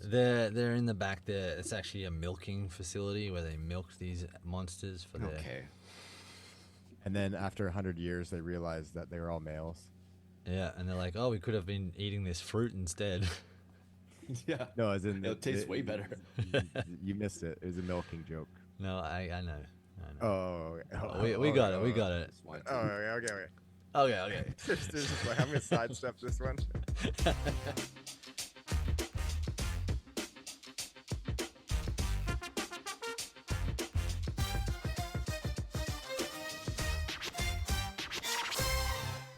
They're in the back there. It's actually a milking facility where they milk these monsters for their... Okay. And then after 100 years, they realized that they were all males. Yeah, and they're like, oh, we could have been eating this fruit instead. Yeah. No, as in It tastes way better. You missed it. It was a milking joke. No, I know. Oh, We got it. We got it. Oh, okay. Okay. I'm gonna sidestep this one.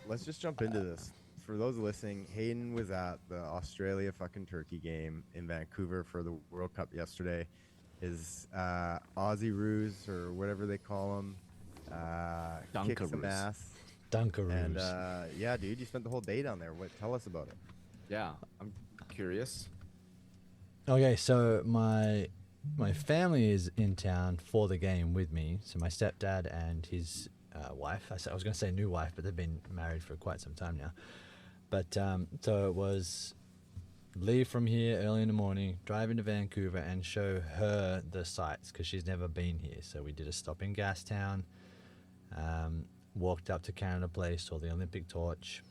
Let's just jump into this. For those listening, Hayden was at the Australia fucking Turkey game in Vancouver for the World Cup yesterday. His Aussie Roos, or whatever they call them, kicked some ass. Dunkaroos. And yeah, dude, you spent the whole day down there. Tell us about it. Yeah, I'm curious. Okay, so my family is in town for the game with me. So my stepdad and his wife. I was going to say new wife, but they've been married for quite some time now. But so it was leave from here early in the morning, drive into Vancouver and show her the sights because she's never been here. So we did a stop in Gastown, walked up to Canada Place, saw the Olympic torch,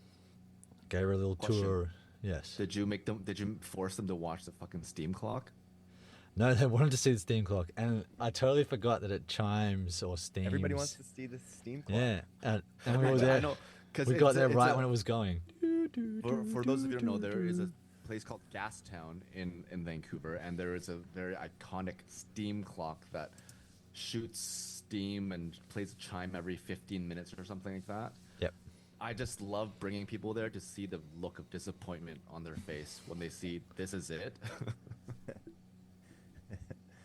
gave her a little tour. Yes. Did you force them to watch the fucking steam clock? No, they wanted to see the steam clock, and I totally forgot that it chimes or steams. Everybody wants to see the steam clock. Yeah, and we were there. We got there right when it was going. For those of you who don't know, there is a place called Gastown in Vancouver, and there is a very iconic steam clock that shoots steam and plays a chime every 15 minutes or something like that. Yep. I just love bringing people there to see the look of disappointment on their face when they see this is it.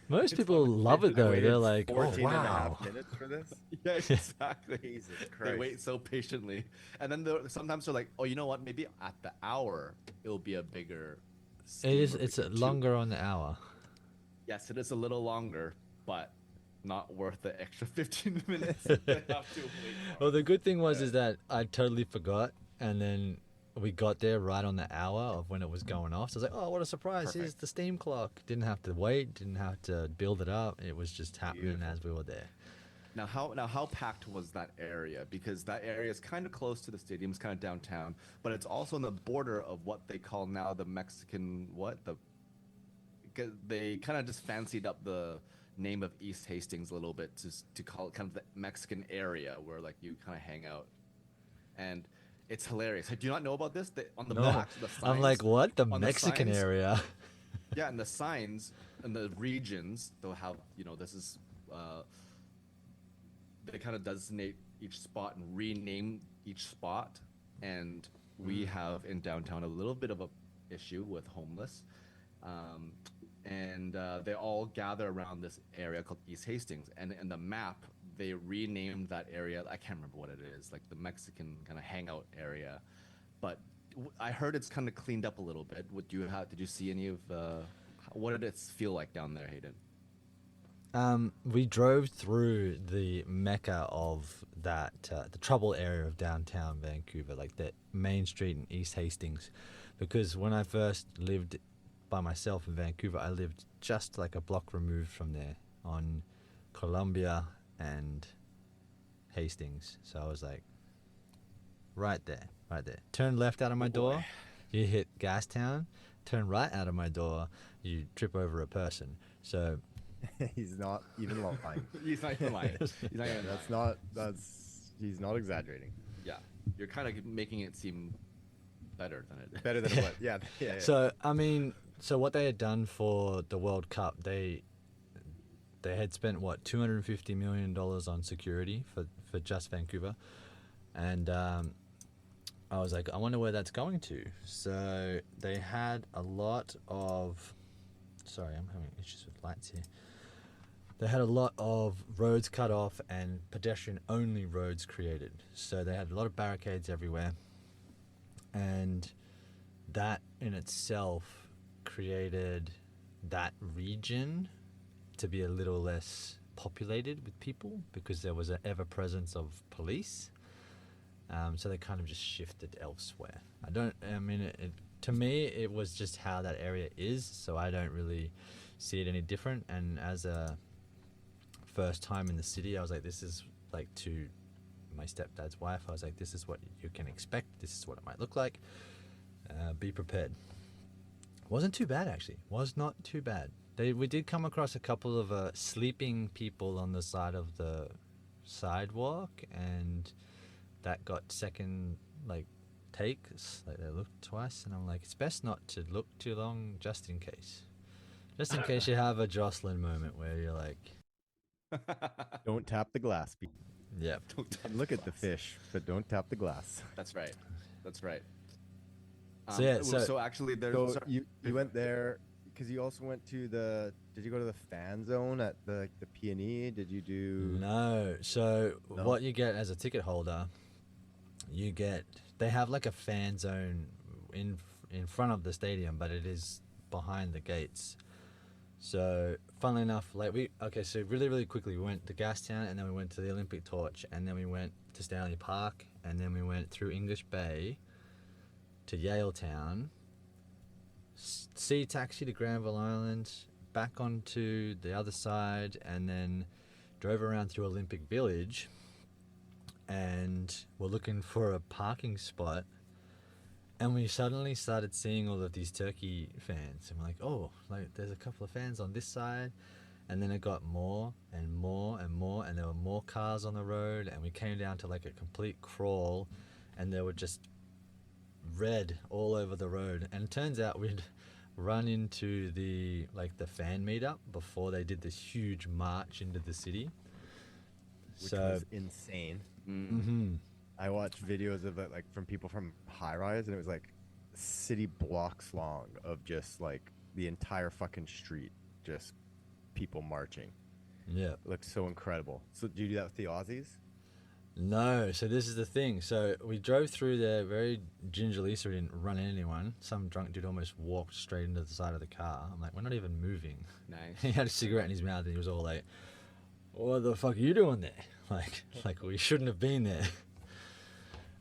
Most people love it though. They're like, oh 14 and a wow. half minutes for this? Yeah, exactly. Jesus Christ. They wait so patiently, and then sometimes they're like, "Oh, you know what? Maybe at the hour it'll be a bigger." It is. It's longer on the hour. Yes, it is a little longer, but not worth the extra 15 minutes. They have to wait for. Well, the good thing was is that I totally forgot, and then we got there right on the hour of when it was going off. So I was like, oh, what a surprise. Perfect. Here's the steam clock. Didn't have to wait. Didn't have to build it up. It was just happening as we were there. Now how packed was that area? Because that area is kind of close to the stadium. It's kind of downtown, but it's also on the border of what they call now the Mexican they kind of just fancied up the name of East Hastings a little bit to call it kind of the Mexican area where like you kind of hang out. And it's hilarious. Do you not know about this? On the back, the signs, I'm like, what? The on Mexican signs, area? Yeah, and the signs and the regions, they'll have, this is, they kind of designate each spot and rename each spot. And we have in downtown a little bit of a issue with homeless. And they all gather around this area called East Hastings. And in the map, they renamed that area. I can't remember what it is, like the Mexican kind of hangout area. But I heard it's kind of cleaned up a little bit. Did you see any of? What did it feel like down there, Hayden? We drove through the mecca of that, the trouble area of downtown Vancouver, like the main street in East Hastings, because when I first lived by myself in Vancouver, I lived just like a block removed from there on Columbia and Hastings. So I was like, right there. Turn left out of my door, you hit Gastown. Turn right out of my door, you trip over a person. So He's not even lying. He's not even lying. He's not exaggerating. Yeah, you're kind of making it seem better than it is. Better than it was. Yeah. So I mean, what they had done for the World Cup, they had spent what $250 million on security for just Vancouver, and I was like, I wonder where that's going to. So they had a lot of, sorry, I'm having issues with lights here. They had a lot of roads cut off and pedestrian-only roads created. So they had a lot of barricades everywhere, and that in itself created that region to be a little less populated with people because there was an ever-presence of police. So they kind of just shifted elsewhere. to me, it was just how that area is, so I don't really see it any different. And as a first time in the city, I was like, this is like to my stepdad's wife. I was like, this is what you can expect. This is what it might look like. Be prepared. Wasn't too bad actually. Was not too bad. We did come across a couple of sleeping people on the side of the sidewalk, and that got second takes. Like they looked twice, and I'm like, it's best not to look too long, just in case you have a Jocelyn moment where you're like, Don't tap the glass. yeah. Look at the fish, but don't tap the glass. That's right. That's right. So actually, there's. So you went there because you also went to the. Did you go to the fan zone at the P&E? Did you do? No. So No? what you get as a ticket holder, they have like a fan zone in front of the stadium, but it is behind the gates. So funnily enough, so really quickly we went to Gastown, and then we went to the Olympic Torch, and then we went to Stanley Park, and then we went through English Bay to Yaletown, sea taxi to Granville Island, back onto the other side, and then drove around through Olympic Village, and we're looking for a parking spot, and we suddenly started seeing all of these turkey fans, and we're like, oh, there's a couple of fans on this side. And then it got more and more and more, and there were more cars on the road, and we came down to like a complete crawl, and there were just red all over the road. And it turns out we'd run into the fan meetup before they did this huge march into the city, Which was insane. Mm-hmm. I watched videos of it from people from High Rise, and it was like city blocks long of just like the entire fucking street, just people marching. Yeah, It looked so incredible. So did you do that with the Aussies? no. So this is the thing. So we drove through there very gingerly, so we didn't run into anyone. Some drunk dude almost walked straight into the side of the car. I'm like, we're not even moving. Nice. He had a cigarette in his mouth, and he was all like, what the fuck are you doing there? Like we shouldn't have been there.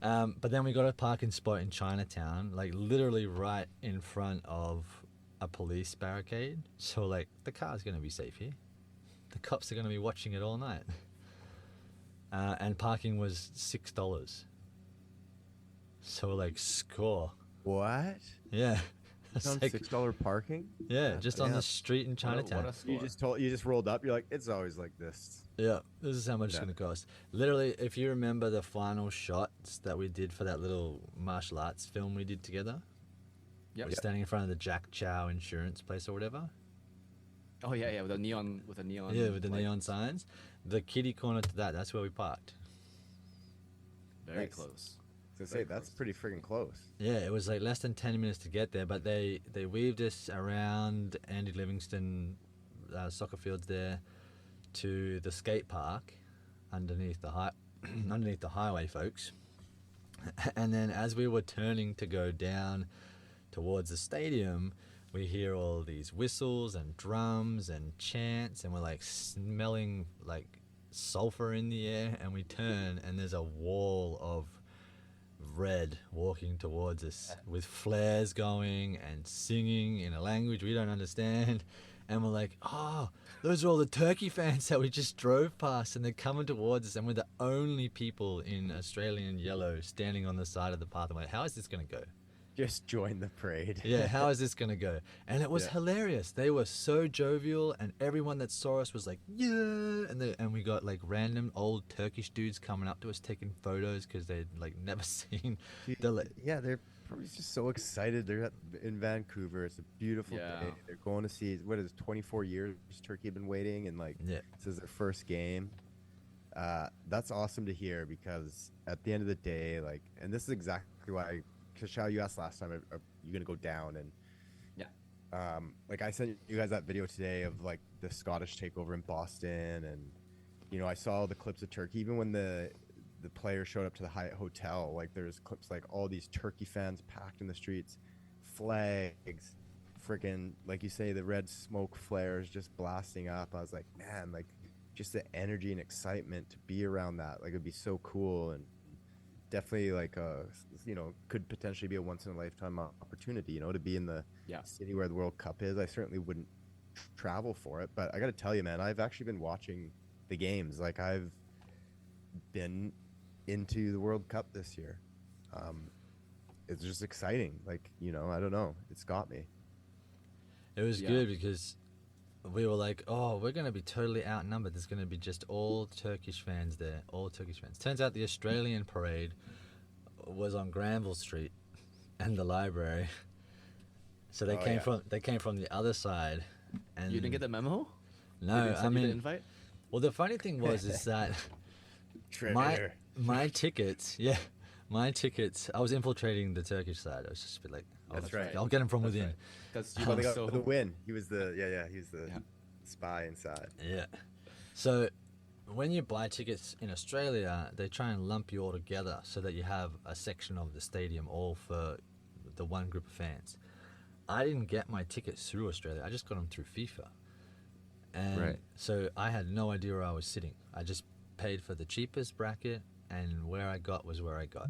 But then we got a parking spot in Chinatown, literally right in front of a police barricade. So the car's going to be safe here. The cops are going to be watching it all night. And parking was $6. So we're like, score. What? Yeah. It's on $6 parking? Yeah, just on damn. the street in Chinatown. What a score. You just rolled up. You're like, it's always like this. Yeah, this is how much it's going to cost. Literally, if you remember the final shots that we did for that little martial arts film we did together, Yep. we're standing in front of the Jack Chow insurance place or whatever. Oh yeah, with a neon. Yeah, with the light. neon signs. The kitty corner to that's where we parked. Very Nice. close. So say that's pretty friggin' close. Yeah, it was less than 10 minutes to get there, but they weaved us around Andy Livingston soccer fields there to the skate park underneath the highway, folks. And then as we were turning to go down towards the stadium, we hear all these whistles and drums and chants, and we're smelling sulfur in the air, and we turn and there's a wall of red walking towards us with flares going and singing in a language we don't understand, and we're like, oh, those are all the turkey fans that we just drove past, and they're coming towards us, and we're the only people in Australian yellow standing on the side of the path. I'm like, how is this going to go? Just join the parade. Yeah, how is this gonna go? And it was hilarious. They were so jovial, and everyone that saw us was like, yeah, and we got random old Turkish dudes coming up to us taking photos because they'd never seen Yeah, they're probably just so excited. They're in Vancouver. It's a beautiful Yeah. day. They're going to see 24 years Turkey had been waiting, and this is their first game. That's awesome to hear, because at the end of the day, and this is exactly why. Kashao, you asked last time, are you gonna go down? And I sent you guys that video today of the Scottish takeover in Boston, and I saw the clips of Turkey. Even when the players showed up to the Hyatt Hotel, there's clips all these Turkey fans packed in the streets, flags, freaking like you say, the red smoke flares just blasting up. I was like, man, just the energy and excitement to be around that, it'd be so cool. And definitely like a, could potentially be a once in a lifetime opportunity, to be in the Yeah. city where the World Cup is. I certainly wouldn't travel for it, but I got to tell you, man, I've actually been watching the games. Like I've been into the World Cup this year. It's just exciting. Like, I don't know. It's got me. It was Yeah. good because we were like, oh, we're going to be totally outnumbered. There's going to be just all Turkish fans there, all Turkish fans. Turns out the Australian parade was on Granville Street and the library. So they came from the other side. And You didn't get the memo? They no, didn't I send you the mean, invite? well, the funny thing was is that my tickets, my tickets. I was infiltrating the Turkish side. I was just a bit like, oh, That's right. I'll get them from within. Because Well, they got the win. He was the he was the Yeah. spy inside. Yeah. So when you buy tickets in Australia, they try and lump you all together so that you have a section of the stadium all for the one group of fans. I didn't get my tickets through Australia. I just got them through FIFA. And Right. so I had no idea where I was sitting. I just paid for the cheapest bracket, and where I got was where I got.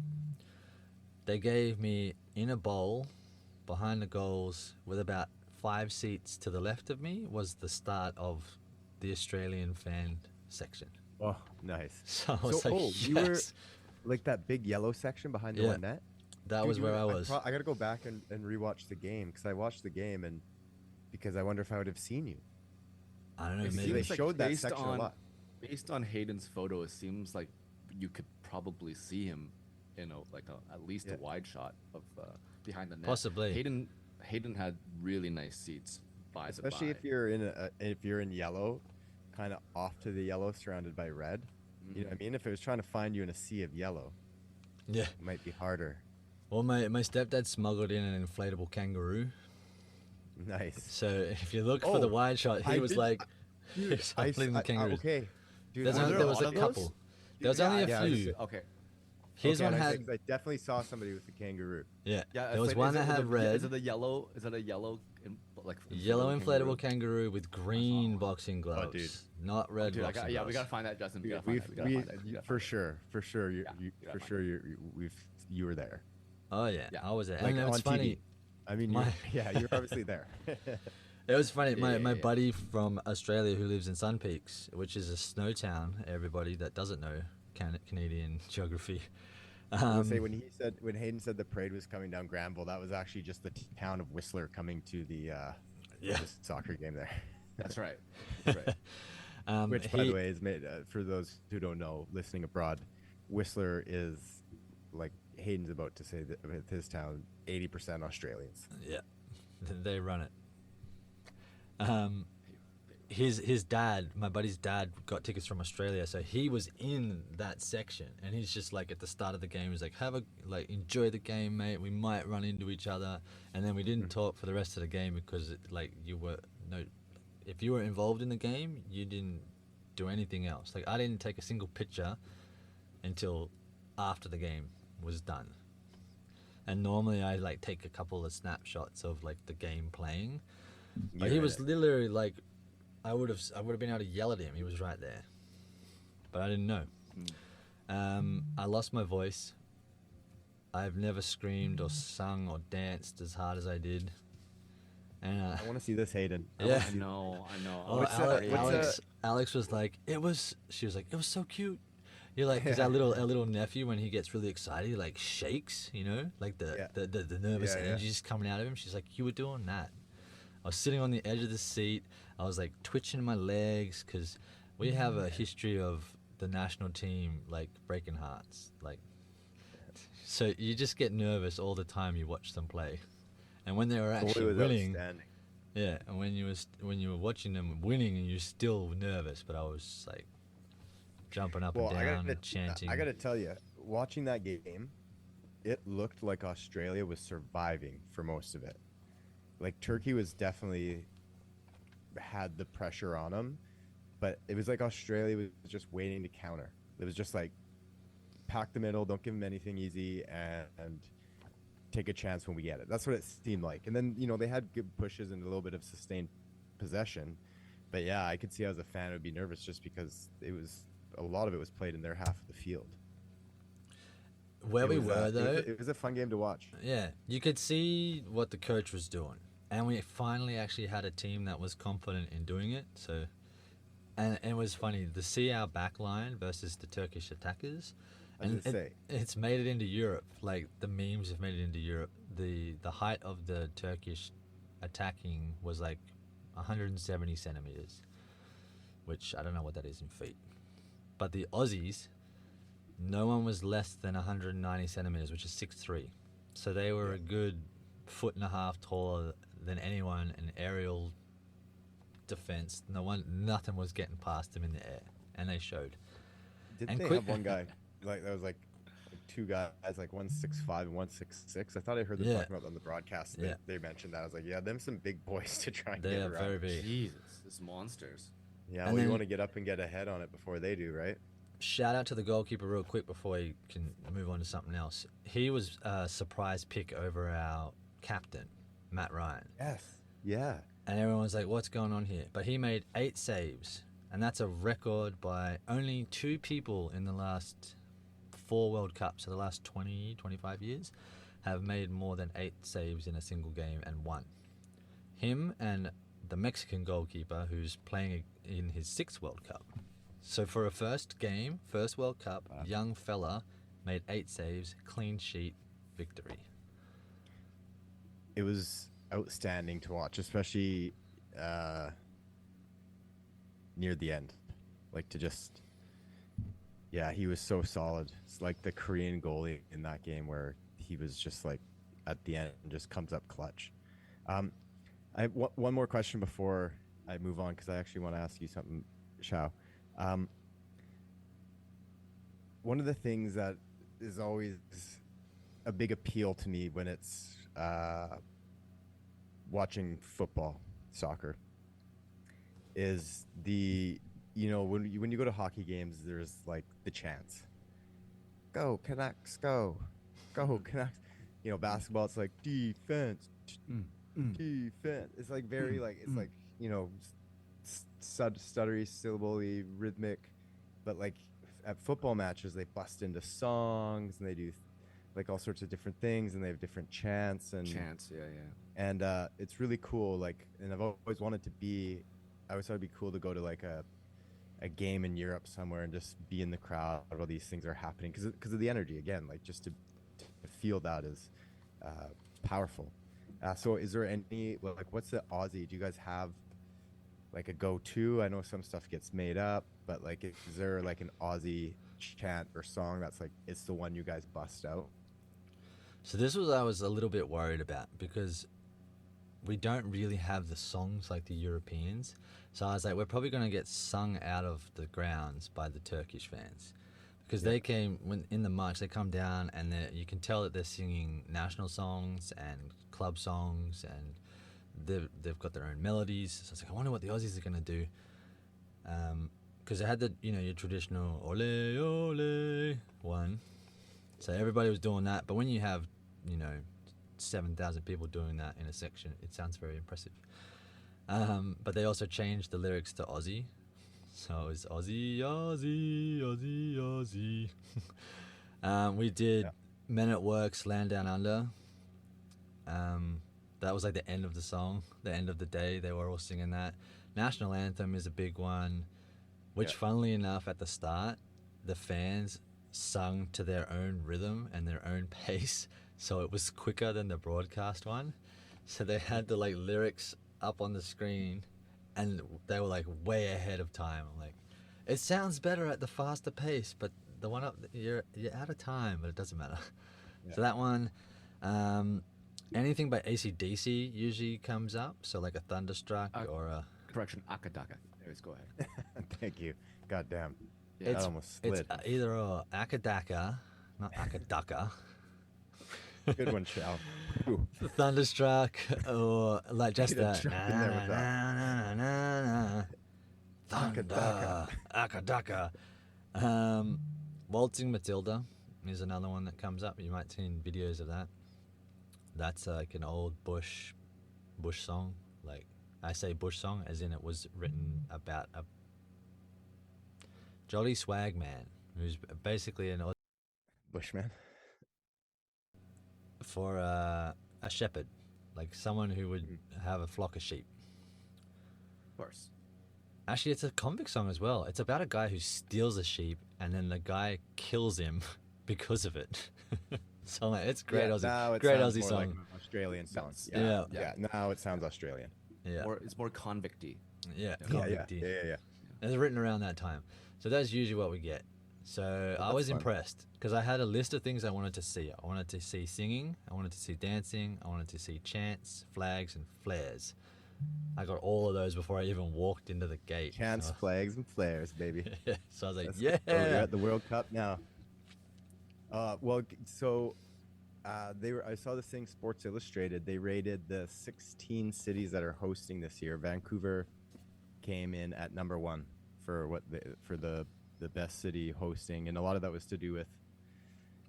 They gave me in a bowl behind the goals with about 5 seats to the left of me was the start of the Australian fan section. Oh, nice. So I was like, you were yes. like that big yellow section behind the Yeah. one net? That Dude, was where I was. I got to go back and rewatch the game because I watched the game and because I wonder if I would have seen you. I don't know, It maybe. They seems showed that based section a on- lot. Based on Hayden's photo, it seems like you could probably see him in at least Yeah. a wide shot of behind the net. Possibly. Hayden had really nice seats by Especially the by. if you're in yellow, kind of off to the yellow, surrounded by red. You know what I mean? If it was trying to find you in a sea of yellow, Yeah. it might be harder. Well, my stepdad smuggled in an inflatable kangaroo. Nice. So if you look for the Oh, wide shot, he I was did- like, he was holding the kangaroos. Okay. Dude, There there was a a lot of those? couple. There was only Yeah, a yeah, few. Okay. His okay, one and I had, think I definitely saw somebody with the kangaroo. yeah. Yeah, There was it's one is that it had the- red, Is it a yellow? Is it a yellow? yellow inflatable kangaroo with green boxing gloves, dude. not red Dude, boxing we gloves. gotta find that, Justin. We Dude, gotta find that. We gotta find that. We gotta for find sure, Yeah, we gotta find you were there. Oh yeah, Yeah. I was there. Like and it was on funny. TV. I mean, My- you're obviously there. It was funny. My Yeah. buddy from Australia who lives in Sun Peaks, which is a snow town. Everybody that doesn't know Canadian geography. I was gonna say when Hayden said the parade was coming down Granville, that was actually just the town of Whistler coming to the Yeah. the soccer game there. That's right. That's right. Which, by the way, is made for those who don't know, listening abroad. Whistler is like Hayden's about to say that with his town, 80% Australians. Yeah, they run it. His dad, my buddy's dad, got tickets from Australia, so he was in that section, and he's just like at the start of the game, he's like, enjoy the game, mate. We might run into each other, and then we didn't talk for the rest of the game because if you were involved in the game, you didn't do anything else. Like I didn't take a single picture until after the game was done. And normally I like take a couple of snapshots of like the game playing. But he was literally like, I would have been able to yell at him. He was right there, but I didn't know. I lost my voice. I've never screamed or sung or danced as hard as I did. And I want to see this, Hayden. Yeah. I know. Oh, What's Alex was like, she was like, it was so cute. You're like, because our little nephew, when he gets really excited, he like shakes, like the nervous Yeah, yeah. energy just coming out of him. She's like, you were doing that. I was sitting on the edge of the seat. I was like twitching my legs because we have a history of the national team like breaking hearts. Like, so you just get nervous all the time you watch them play, and when they were actually was winning, outstanding. yeah, and when you were watching them winning and you're still nervous, but I was like jumping up and down, chanting. I gotta tell you, watching that game, it looked like Australia was surviving for most of it. Like Turkey was definitely had the pressure on them, but it was like Australia was just waiting to counter. It was just like pack the middle, don't give them anything easy, and take a chance when we get it. That's what it seemed like. And then they had good pushes and a little bit of sustained possession, but yeah, I could see as a fan I would be nervous just because a lot of it was played in their half of the field. where we were though, it was a fun game to watch. yeah, you could see what the coach was doing, and we finally actually had a team that was confident in doing it. So, and it was funny to see our back line versus the Turkish attackers, and it's made it into Europe. Like the memes have made it into Europe. The height of the Turkish attacking was like 170 centimeters, which I don't know what that is in feet, but the Aussies, no one was less than 190 centimeters, which is 6'3". So they were a good 1.5 feet taller than anyone in aerial defense. Nothing was getting past them in the air, and they showed. Didn't they have one guy like that was like two guys like 165 and 166? I thought I heard them talking about on the broadcast. They mentioned that. I was like, yeah, them some big boys to try and get around. They are very big. Jesus, it's monsters. Yeah, well, you want to get up and get ahead on it before they do, right? Shout out to the goalkeeper real quick before we can move on to something else. He was a surprise pick over our captain, Matt Ryan. Yes. Yeah. And everyone was like, what's going on here? But he made 8 saves, and that's a record by only 2 people in the last 4 World Cups, so the last 20, 25 years, have made more than 8 saves in a single game and won. Him and the Mexican goalkeeper who's playing in his 6th World Cup. So for a first World Cup, young fella made 8 saves, clean sheet, victory. It was outstanding to watch, especially near the end. Like to just, he was so solid. It's like the Korean goalie in that game where he was just like at the end just comes up clutch. I have one more question before I move on because I actually want to ask you something, Xiao. One of the things that is always a big appeal to me when it's watching football, soccer, is when you go to hockey games, there's like the chants, "Go Canucks, go Canucks." Basketball, it's like defense, defense. It's like very it's like stuttery, syllable-y, rhythmic, but like at football matches they bust into songs and they do like all sorts of different things and they have different chants and and it's really cool. Like, and I've always wanted to be. I always thought it'd be cool to go to like a game in Europe somewhere and just be in the crowd while these things are happening because of the energy. Again, like just to feel that is powerful. So is there any what's the Aussie? Do you guys have like a go-to? I know some stuff gets made up, but like is there like an Aussie chant or song that's like it's the one you guys bust out? So this was I was a little bit worried about because we don't really have the songs like the Europeans. So I was like, we're probably going to get sung out of the grounds by the Turkish fans because they came in the march. They come down and you can tell that they're singing national songs and club songs and they've got their own melodies. So I was like, I wonder what the Aussies are going to do. Because they had the your traditional ole ole one, so everybody was doing that. But when you have 7,000 people doing that in a section, it sounds very impressive. But they also changed the lyrics to Aussie, so it's Aussie, Aussie, Aussie, Aussie. We did Men at Work's Land Down Under. That was like the end of the song, the end of the day. They were all singing that. National Anthem is a big one. Which, funnily enough, at the start, the fans sung to their own rhythm and their own pace, so it was quicker than the broadcast one. So they had the lyrics up on the screen, and they were like way ahead of time. I'm like, it sounds better at the faster pace, but the one up, you're out of time, but it doesn't matter. Yeah. So that one, anything by AC/DC usually comes up. So like a Thunderstruck or a correction, Akadaka. Anyways, go ahead. Thank you. Goddamn. Yeah, that almost slid. It's either or Akadaka, not Akadaka. Good one, Chow. Thunderstruck or like just that. Thunder. Akadaka. Waltzing Matilda is another one that comes up. You might have seen videos of that. That's like an old bush song. Like I say bush song as in it was written about a jolly swag man who's basically an bushman. for a shepherd, like someone who would have a flock of sheep. Of course. Actually, it's a convict song as well. It's about a guy who steals a sheep and then the guy kills him because of it. So like, it's great Yeah, Aussie, now it great sounds Aussie more song. like an Australian song. Yeah. Yeah, now it sounds Australian. Yeah, Or it's more convicty. yeah, Yeah, convicty. yeah. It's written around that time. So that's usually what we get. So I was fun. impressed because I had a list of things I wanted to see. I wanted to see singing, I wanted to see dancing, I wanted to see chants, flags, and flares. I got all of those before I even walked into the gate. Chants, So, flags, and flares, baby. so I was like, Let's yeah. go. You're at the World Cup now. They were. I saw this thing, Sports Illustrated. They rated the 16 cities that are hosting this year. Vancouver came in at number 1 for the best city hosting, and a lot of that was to do with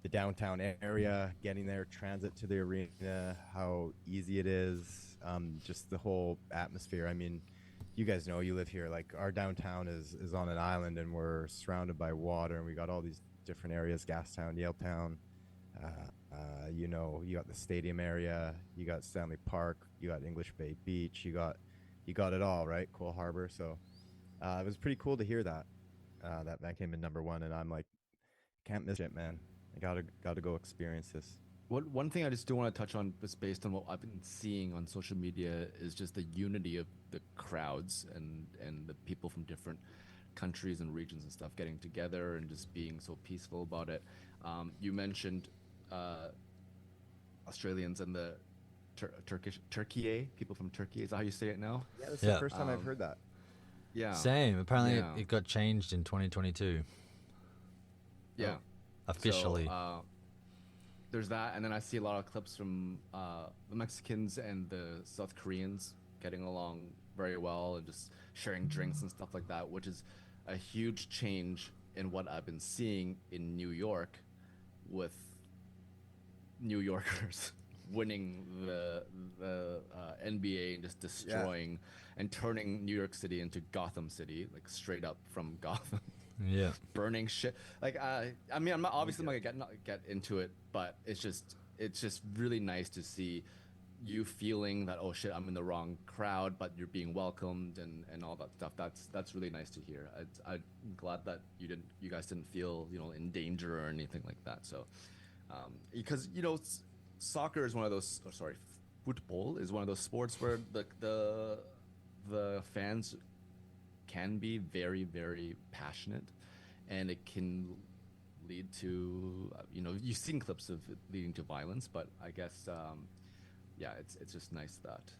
the downtown area, getting there, transit to the arena, how easy it is, just the whole atmosphere. I mean, you guys know, you live here. Like, our downtown is on an island, and we're surrounded by water, and we got all these different areas: Gastown, Yaletown. You know, you got the stadium area, you got Stanley Park, you got English Bay Beach, you got it all, right? Cole Harbor. So it was pretty cool to hear that Van came in number 1, and I'm like, can't miss it, man. I gotta go experience this. One thing I just do want to touch on, just based on what I've been seeing on social media, is just the unity of the crowds and the people from different countries and regions and stuff getting together and just being so peaceful about it. You mentioned Australians and the Turkey, people from Turkey. Is that how you say it now? Yeah, this is Yeah. the first time I've heard that. Yeah. Same. Apparently, Yeah. it got changed in 2022 Yeah. officially. So, there's that, and then I see a lot of clips from the Mexicans and the South Koreans getting along very well and just sharing drinks and stuff like that, which is a huge change in what I've been seeing in New York, with New Yorkers winning the NBA and just destroying and turning New York City into Gotham City, like straight up from Gotham. Yeah. Burning shit. Like, I mean, I'm not obviously not gonna get into it, but it's just really nice to see you feeling that, oh shit, I'm in the wrong crowd, but you're being welcomed and all that stuff. That's really nice to hear. I'm glad that you guys didn't feel, you know, in danger or anything like that. So, because, you know, soccer is one of those, or sorry, football is one of those sports where the fans can be very, very passionate, and it can lead to, you know, you've seen clips of it leading to violence, but I guess, yeah, it's just nice that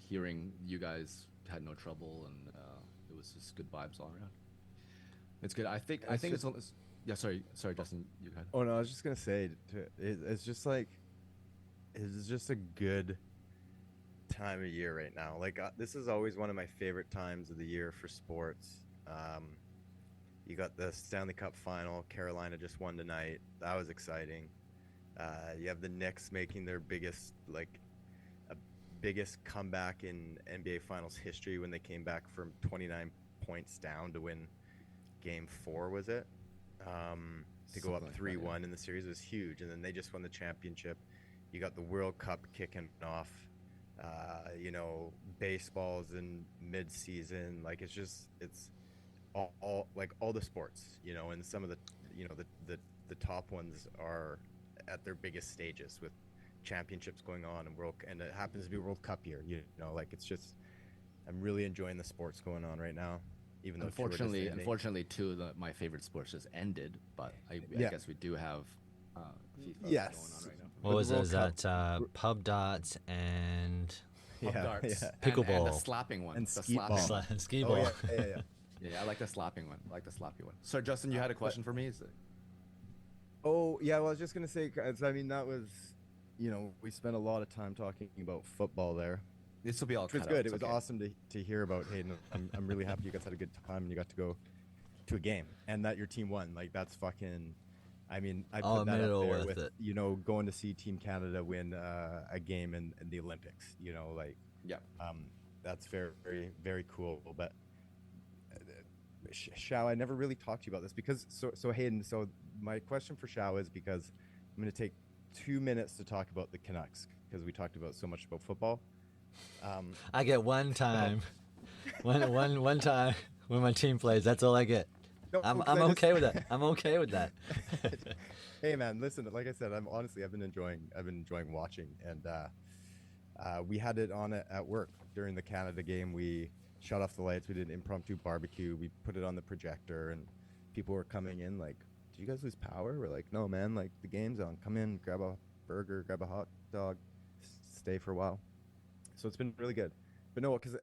hearing you guys had no trouble, and it was just good vibes all around. It's good. I think it's almost, yeah. Sorry, Justin, you had. Oh no, I was just gonna say, it's just like, it's just a good time of year right now. Like, this is always one of my favorite times of the year for sports. You got the Stanley Cup final. Carolina just won tonight. That was exciting. You have the Knicks making their biggest comeback in NBA Finals history when they came back from 29 points down to win Game 4, was it? To go up 3-1 in the series. It was huge. And then they just won the championship. You got the World Cup kicking off. You know, baseball's in mid-season. Like, it's all like all the sports, you know, and some of the, you know, the top ones are at their biggest stages with championships going on and it happens to be World Cup year, you know, like, it's just, I'm really enjoying the sports going on right now, even though unfortunately too, my favorite sports just ended, but I guess we do have FIFA going on right now. What was it? Is that pub darts and Pub darts. Pickleball. And the slapping one. And the skee slapping ball. one. ski Oh, ball? yeah. Yeah, I like the slapping one. I like the slappy one. So, Justin, you had a question for me? Oh yeah, well, I was just gonna say, 'cause, I mean, that was, you know, we spent a lot of time talking about football there. This will be all Which was cut good. out. It was awesome to hear about, Hayden. I'm really happy you guys had a good time and you got to go to a game and that your team won. Like, that's fucking, I mean, I put that made it up all there worth with, it. you know, going to see Team Canada win a game in the Olympics, you know, like, Yeah. that's very, very, very cool. But Shao, I never really talked to you about this because, so Hayden, so my question for Shao is, because I'm going to take 2 minutes to talk about the Canucks because we talked about so much about football. I get one time, one time when my team plays. That's all I get. No, I'm 'cause I okay with that. I'm okay with that. Hey man, listen. Like I said, I've been enjoying watching, and we had it on at work during the Canada game. We shut off the lights. We did an impromptu barbecue. We put it on the projector, and people were coming in like, "Did you guys lose power?" We're like, "No, man. Like the game's on. Come in, grab a burger, grab a hot dog, stay for a while." So it's been really good. But no, because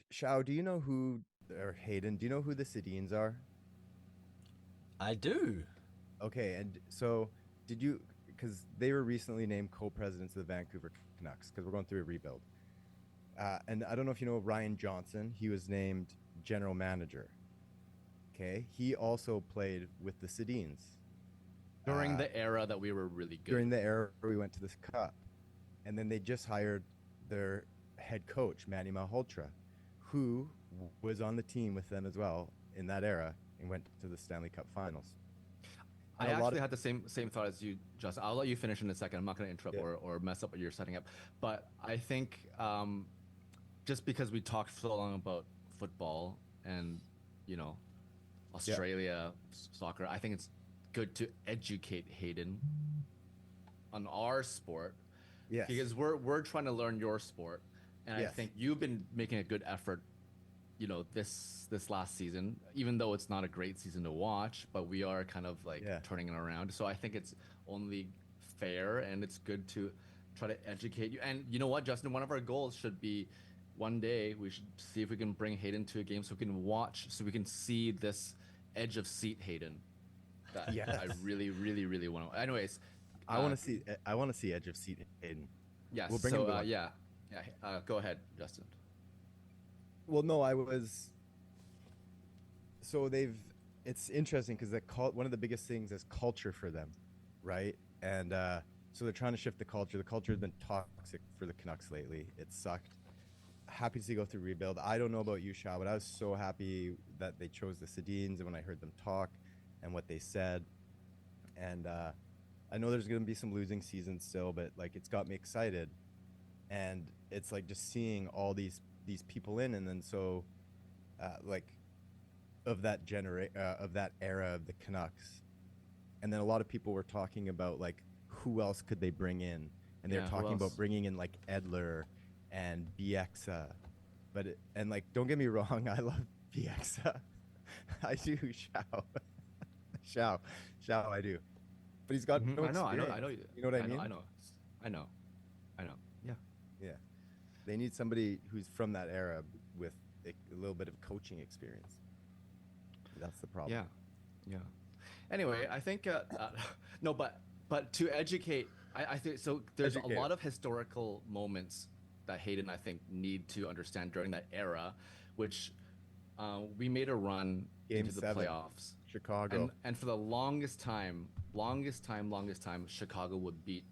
Shao, do you know who or Hayden? Do you know who the Sedines are? I do. Okay, and so did you? Because they were recently named co-presidents of the Vancouver Canucks because we're going through a rebuild. And I don't know if you know Ryan Johnson. He was named general manager. Okay, he also played with the Sedines During the era that we were really good. during the era we went to this cup, and then they just hired their head coach Manny Malhotra, who was on the team with them as well in that era and went to the Stanley Cup Finals. I And a lot actually of- had the same thought as you, Justin. I'll let you finish in a second. I'm not going to interrupt Yeah. or mess up what you're setting up. But I think just because we talked so long about football and, you know, Australia soccer, I think it's good to educate Hayden on our sport. Yes. Because we're trying to learn your sport. And I Yes. think you've been making a good effort, you know, this last season, even though it's not a great season to watch, but we are kind of like turning it around. So I think it's only fair and it's good to try to educate you. And you know what, Justin, one of our goals should be one day we should see if we can bring Hayden to a game so we can watch, so we can see this edge of seat Hayden that I really, really, really want to. Anyways, I want to see edge of seat Hayden. Yes. We'll bring so him to one. go ahead, Justin. Well, no, so it's interesting because one of the biggest things is culture for them, right? And so they're trying to shift the culture. The culture has been toxic for the Canucks lately. It sucked. Happy to see go through rebuild. I don't know about you, Shao, but I was so happy that they chose the Sedines and when I heard them talk and what they said. And I know there's going to be some losing seasons still, but like it's got me excited. And it's like just seeing all these people in, and then so like of that of that era of the Canucks, and then a lot of people were talking about like who else could they bring in, and they're talking about bringing in like Edler and Bieksa, and like don't get me wrong, I love Bieksa, I do, Shao, I do, but he's got no experience. I know. You know what I mean? I know. Yeah, they need somebody who's from that era with a little bit of coaching experience. That's the problem. Yeah. Anyway, I think no, but to educate, I think so. There's a lot of historical moments that Hayden, I think, need to understand during that era, which we made a run Game into the 7, playoffs, Chicago, and for the longest time, Chicago would beat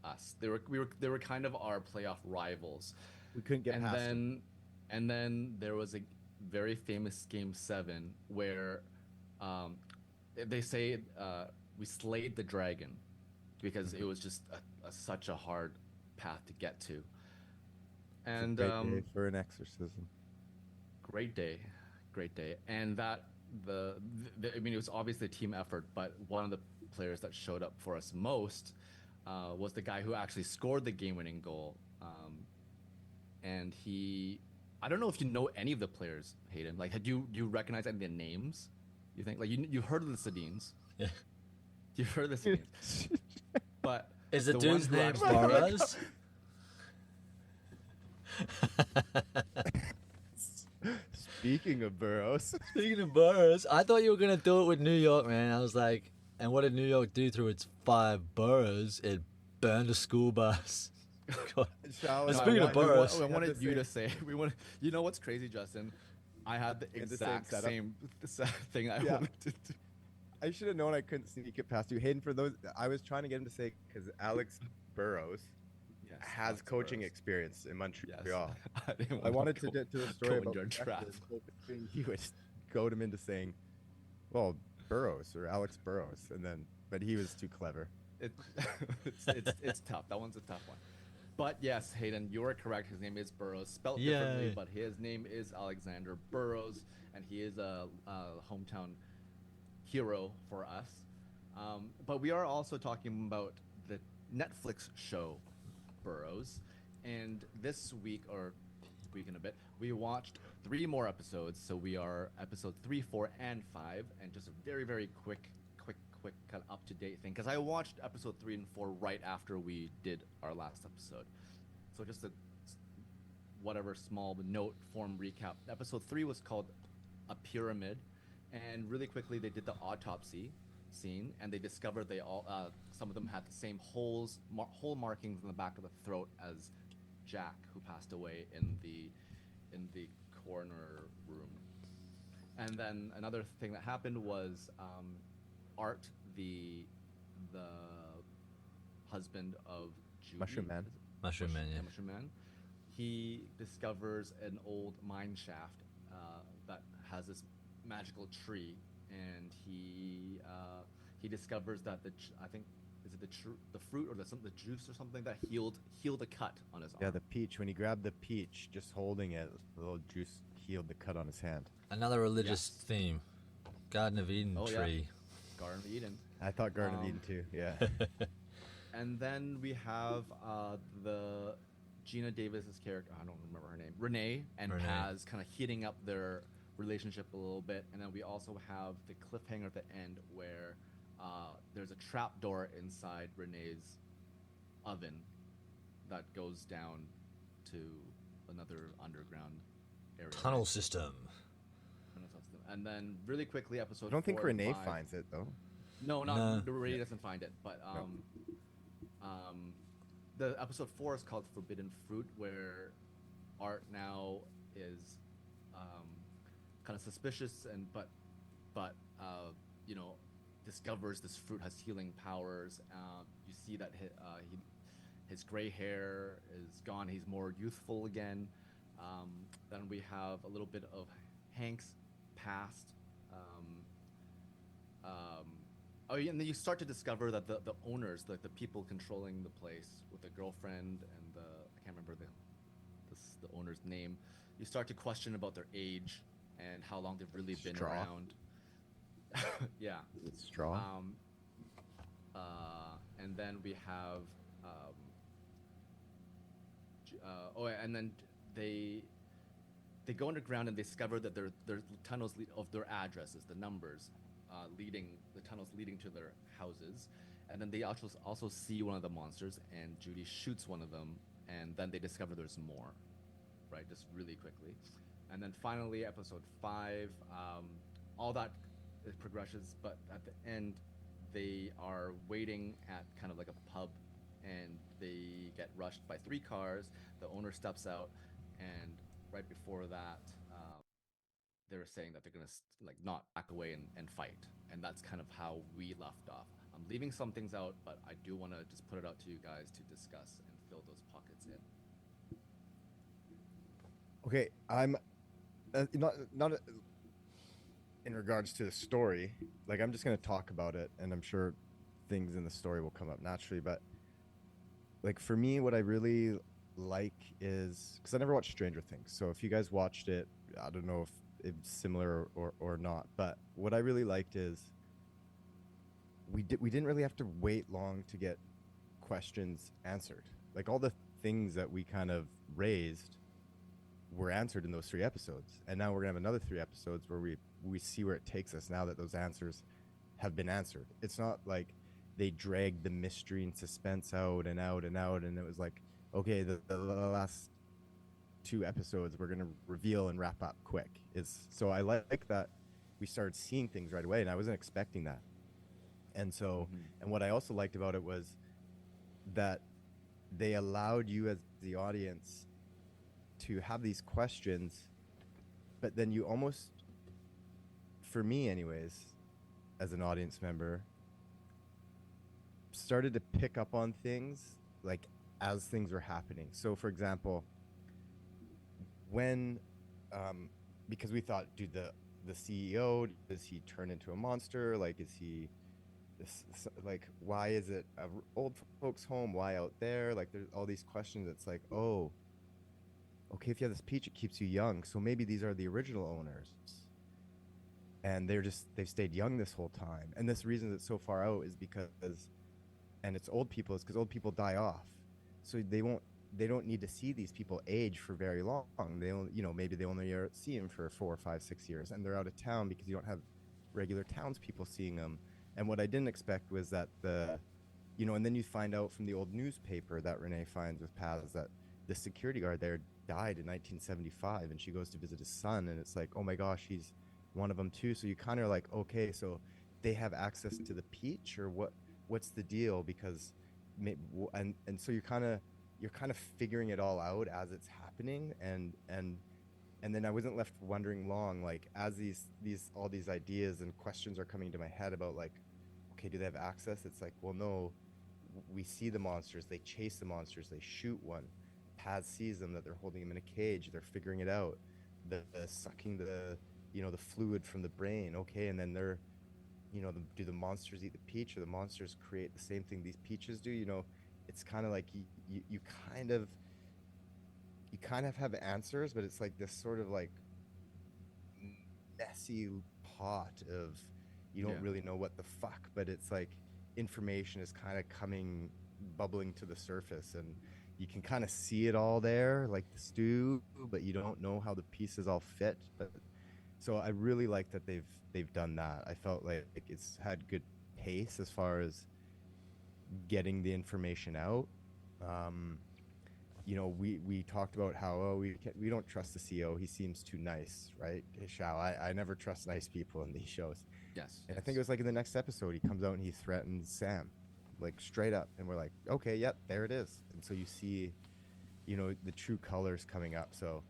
us. They were kind of our playoff rivals. We couldn't get past them. And then there was a very famous Game 7 where they say we slayed the dragon because it was just such a hard path to get to. And it's a great day for an exorcism. Great day. And that I mean, it was obviously a team effort, but one of the players that showed up for us most was the guy who actually scored the game-winning goal. And I don't know if you know any of the players, Hayden. Like, do you recognize any of the names? You think, like, you heard of the Sedines? Yeah. You heard of the Sedines? But is the one dude's who name actually- Boroughs? Speaking of Boroughs, I thought you were gonna do it with New York, man. I was like, and what did New York do through its 5 boroughs? It burned a school bus. Speaking of boroughs, I wanted you to say you know what's crazy, Justin? I had the exact same thing I wanted to do. I should have known I couldn't sneak it past you, Hayden. For those, I was trying to get him to say because Alex Burrows has coaching experience in Montreal. Yes. I wanted to get to the story about your trap. hoping he would goad him into saying, "Well, Burrows or Alex Burrows," but he was too clever. it, it's tough. That one's a tough one. But yes, Hayden, you are correct. His name is Burroughs, spelled differently, Yay. but his name is Alexander Burroughs, and he is a hometown hero for us. But we are also talking about the Netflix show Burroughs, and this week or week and a bit, we watched three more episodes. So we are episode 3, 4, and 5, and just a very, very quick kind of up to date thing because I watched episode 3 and 4 right after we did our last episode. So just a whatever small note form recap. Episode 3 was called A Pyramid, and really quickly they did the autopsy scene, and they discovered they all some of them had the same hole markings in the back of the throat as Jack, who passed away in the coroner room. And then another thing that happened was Art, the husband of Judy, Mushroom Man. Mushroom Man, yeah. Mushroom Man. He discovers an old mine shaft that has this magical tree, and he discovers that I think is it the fruit or the juice or something that healed a cut on his arm. Yeah, the peach. When he grabbed the peach, just holding it, the little juice healed the cut on his hand. Another religious Yes. theme. Garden of Eden Oh, yeah. tree. Garden of Eden. I thought Garden of Eden too. Yeah. And then we have the Gina Davis's character. I don't remember her name. Renee and Renee. Paz kind of heating up their relationship a little bit. And then we also have the cliffhanger at the end where there's a trap door inside Renee's oven that goes down to another underground area. Tunnel system. And then really quickly, episode. I don't think 4 and Renee 5. finds it though. No, No. Renee doesn't find it. But the episode 4 is called Forbidden Fruit, where Art now is kind of suspicious but you know, discovers this fruit has healing powers. You see that his gray hair is gone. He's more youthful again. Then we have a little bit of Hank's past. Oh, yeah, and then you start to discover that the owners, the people controlling the place, with the girlfriend and I can't remember the owner's name. You start to question about their age and how long they've really been Straw. around. Yeah. Straw. And then we have and then they go underground and discover that there are tunnels of their addresses, the numbers, the tunnels leading to their houses. And then they also see one of the monsters, and Judy shoots one of them, and then they discover there's more, right? Just really quickly. And then finally, episode 5, all that progresses, but at the end, they are waiting at kind of like a pub, and they get rushed by 3 cars. The owner steps out, and right before that, they're saying that they're gonna not back away and fight, and that's kind of how we left off. I'm leaving some things out, but I do want to just put it out to you guys to discuss and fill those pockets in. Okay, I'm not in regards to the story. Like, I'm just gonna talk about it, and I'm sure things in the story will come up naturally. But like, for me, what I really like is, because I never watched Stranger Things, so if you guys watched it, I don't know if it's similar or not. But what I really liked is we didn't really have to wait long to get questions answered. Like, all the things that we kind of raised were answered in those 3 episodes, and now we're gonna have another 3 episodes where we see where it takes us now that those answers have been answered. It's not like they dragged the mystery and suspense out and out and out, and it was like, okay, the last 2 episodes we're gonna reveal and wrap up quick. So I like that we started seeing things right away, and I wasn't expecting that. And so, and what I also liked about it was that they allowed you as the audience to have these questions, but then you almost, for me anyways, as an audience member, started to pick up on things like as things were happening. So for example, when because we thought, dude, the CEO, does he turn into a monster? Like, is he like, why is it a old folks home? Why out there? Like, there's all these questions. It's like, oh, okay, if you have this peach, it keeps you young. So maybe these are the original owners, and they've stayed young this whole time. And this reason it's so far out is because, and it's old people, is because old people die off, so they don't need to see these people age for very long. They only, maybe they only see them for 4, 5, 6 years, and they're out of town because you don't have regular townspeople seeing them. And what I didn't expect was that and then you find out from the old newspaper that Renee finds with Paz that the security guard there died in 1975, and she goes to visit his son, and it's like, oh my gosh, he's one of them too. So you kind of like, okay, so they have access to the peach, or what's the deal? Because and so you're kind of figuring it all out as it's happening, and then I wasn't left wondering long, like, as all these ideas and questions are coming to my head about, like, okay, do they have access? It's like, well, no, we see the monsters, they chase the monsters, they shoot one. Paz sees them, that they're holding him in a cage, they're figuring it out. The sucking the fluid from the brain, okay, and then they're, do the monsters eat the peach, or the monsters create the same thing these peaches do? It's kind of like you kind of have answers, but it's like this sort of like messy pot of, you don't really know what the fuck, but it's like information is kind of bubbling to the surface, and you can kind of see it all there, like the stew, but you don't know how the pieces all fit. But so I really like that they've done that. I felt like it's had good pace as far as getting the information out. We talked about how we don't trust the CEO. He seems too nice, right? Shao, I never trust nice people in these shows. Yes. And I think it was like in the next episode, he comes out and he threatens Sam, like straight up, and we're like, okay, yep, there it is. And so you see, the true colors coming up. So,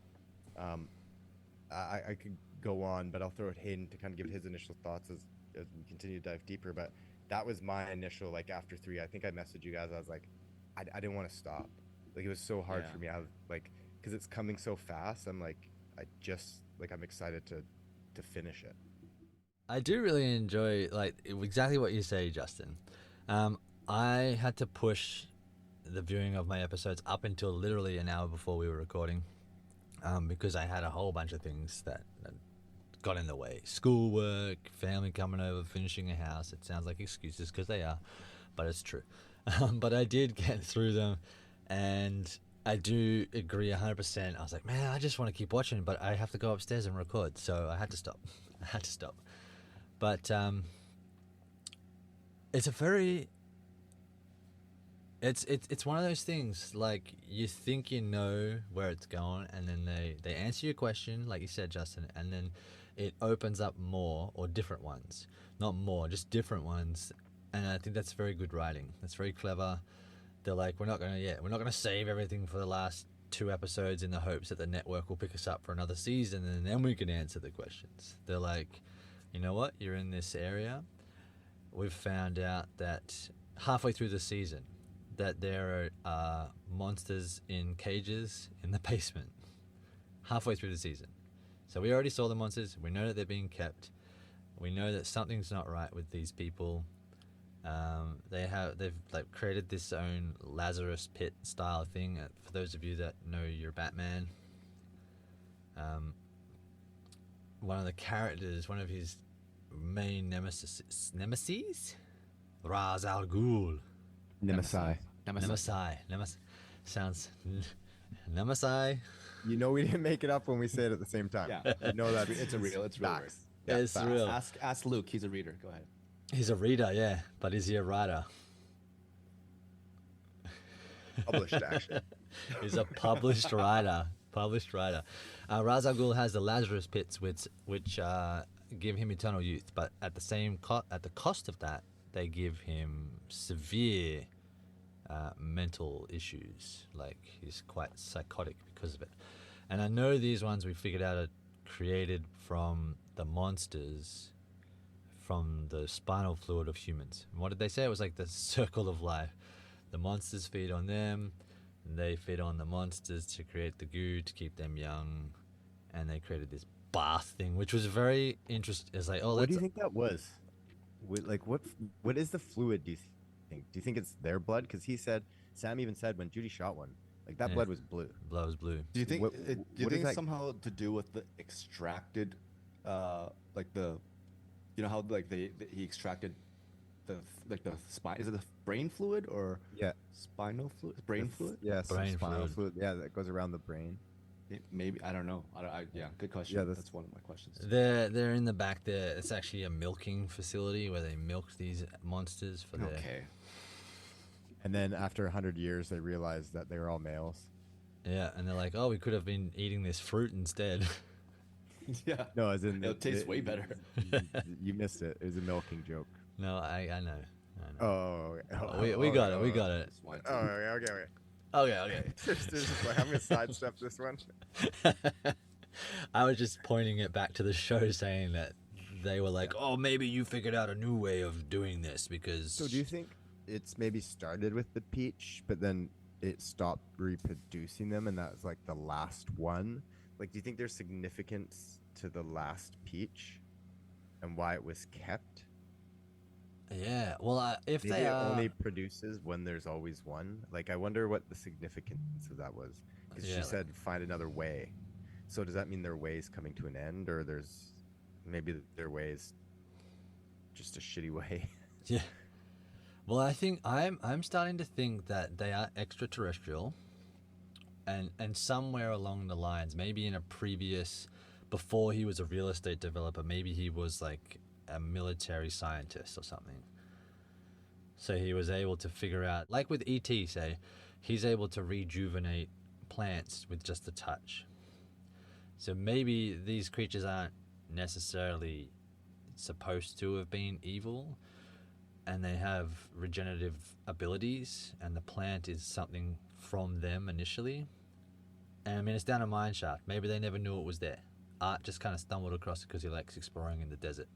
I could go on, but I'll throw it Hayden to kind of give his initial thoughts as we continue to dive deeper. But that was my initial, like, after 3. I think I messaged you guys. I was like, I didn't want to stop. Like, it was so hard for me. I was like, because it's coming so fast. I'm like, I'm excited to finish it. I do really enjoy, like, exactly what you say, Justin. I had to push the viewing of my episodes up until literally an hour before we were recording, because I had a whole bunch of things that got in the way. Schoolwork, family coming over, finishing a house. It sounds like excuses because they are, but it's true. But I did get through them, and I do agree 100%. I was like, man, I just want to keep watching, but I have to go upstairs and record, so I had to stop. But it's a very... It's one of those things, like, you think you know where it's going, and then they answer your question, like you said, Justin, and then it opens up more, or different ones. Not more, just different ones. And I think that's very good writing. That's very clever. They're like, we're not gonna save everything for the last 2 episodes in the hopes that the network will pick us up for another season, and then we can answer the questions. They're like, you know what? You're in this area. We've found out that halfway through the season that there are monsters in cages in the basement. Halfway through the season. So we already saw the monsters. We know that they're being kept. We know that something's not right with these people. They've like created this own Lazarus pit style thing. For those of you that know your Batman, one of the characters, one of his main nemesis, Ra's al Ghul. Nemesis. Sounds Nemesis. We didn't make it up when we say it at the same time. Yeah. It's real. facts. Yeah, it's facts. real. Ask Luke. He's a reader. Go ahead. He's a reader, yeah, but is he a writer? Published, actually. He's a published writer. Ra's al Ghul has the Lazarus pits, which give him eternal youth, but at the cost of that, they give him severe mental issues. Like, he's quite psychotic because of it. And I know these ones we figured out are created from the monsters from the spinal fluid of humans. And what did they say? It was like the circle of life. The monsters feed on them, and they feed on the monsters to create the goo to keep them young. And they created this bath thing, which was very interesting. It's like, what do you think that was? What is the fluid? Do you think? Do you think it's their blood? Because Sam even said when Judy shot one, like that Yeah. blood was blue. Blood was blue. Do you think What- do you what is think it's that- somehow to do with the extracted, like the, you know how like he extracted the the spine? Is it the brain fluid or Yeah, spinal fluid? Brain fluid? Yes, Brain spinal fluid. fluid. Yeah, that goes around the brain. Maybe I don't know. Yeah, good question. Yeah, that's one of my questions. They're in the back there. It's actually a milking facility where they milk these monsters for their. Okay. And then after 100 years, they realized that they were all males. Yeah, and they're like, oh, we could have been eating this fruit instead. Yeah. No, as in It'll taste way better. You missed it. It was a milking joke. No, I know. Oh, We got it. We got it. Just wanted Oh, to- okay. Okay. There's just like, I'm gonna sidestep this one. I was just pointing it back to the show, saying that they were like, "Oh, maybe you figured out a new way of doing this because." So do you think it's maybe started with the peach, but then it stopped reproducing them, and that was like the last one? Like, do you think there's significance to the last peach, and why it was kept? Yeah. Well, if Maybe they it are, only produces when there's always one. Like, I wonder what the significance of that was, because Yeah, she like- said find another way. So does that mean their way is coming to an end, or there's maybe their way is just a shitty way? yeah. Well, I think I'm starting to think that they are extraterrestrial, and somewhere along the lines, maybe in a previous, before he was a real estate developer, maybe he was like a military scientist or something. So he was able to figure out, like with ET, say, he's able to rejuvenate plants with just a touch. So maybe these creatures aren't necessarily supposed to have been evil, and they have regenerative abilities, and the plant is something from them initially. And I mean, it's down a mine shaft. Maybe they never knew it was there. Art just kind of stumbled across it because he likes exploring in the desert,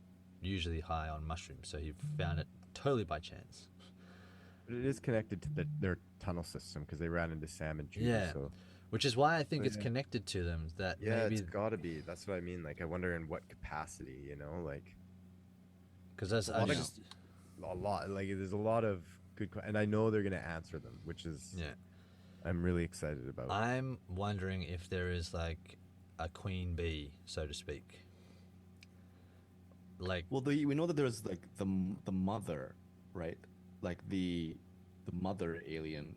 usually high on mushrooms, so he found it totally by chance. But it is connected to their tunnel system because they ran into Sam and Judy. Yeah. So Which is why I think it's Yeah. connected to them. That yeah, maybe it's got to be. That's what I mean. Like, I wonder in what capacity. You know, like because that's a lot. Like, there's a lot of good, and I know they're gonna answer them, which is yeah. I'm really excited about. I'm wondering if there is like a queen bee, so to speak. Like, Well, we know that there's like the mother, right? Like the mother alien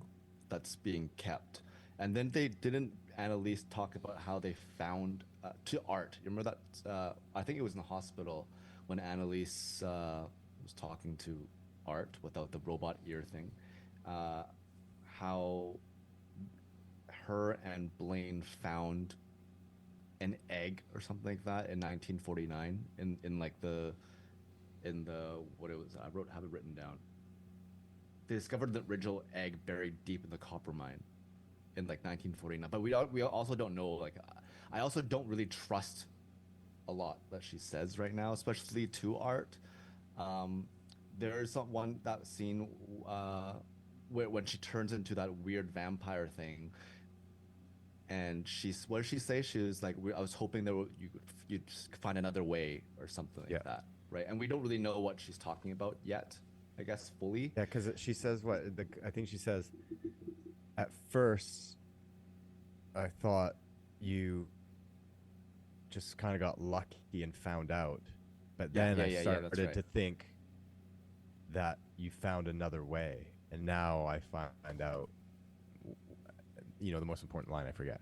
that's being kept, and then they didn't Annalise talk about how they found to Art. You remember that? I think it was in the hospital when Annalise was talking to Art without the robot ear thing. How her and Blaine found an egg or something like that in 1949 in like the what it was, have it written down. They discovered the original egg buried deep in the copper mine in like 1949, but we also don't know, like, I also don't really trust a lot that she says right now, especially to Art. There's that scene where when she turns into that weird vampire thing, and what did she say? She was like, I was hoping you'd find another way or something like that, right? And we don't really know what she's talking about yet, I guess, fully. Yeah, because she says I think she says, at first, I thought you just kind of got lucky and found out, but then I started that's right. to think that you found another way, and now I find out. You know, the most important line, I forget.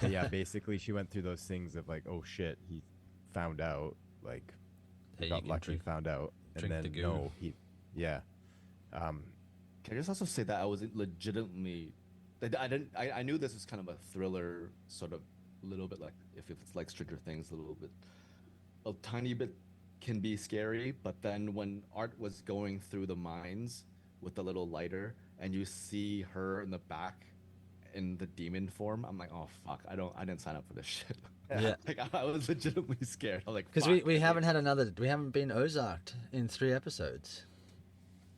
But yeah, basically she went through those things of like, oh shit, he found out, like, Hey, you got can lucky, drink- found out, and drink then the goo. no, yeah. Can I just also say that I was legitimately, I knew this was kind of a thriller, sort of, little bit like, if it's like Stranger Things, a tiny bit can be scary, but then when Art was going through the mines with the little lighter, and you see her in the back in the demon form, I'm like, oh fuck, I didn't sign up for this shit. Yeah. Like, I was legitimately scared. I'm like, because fuck, we haven't been Ozarked in 3 episodes.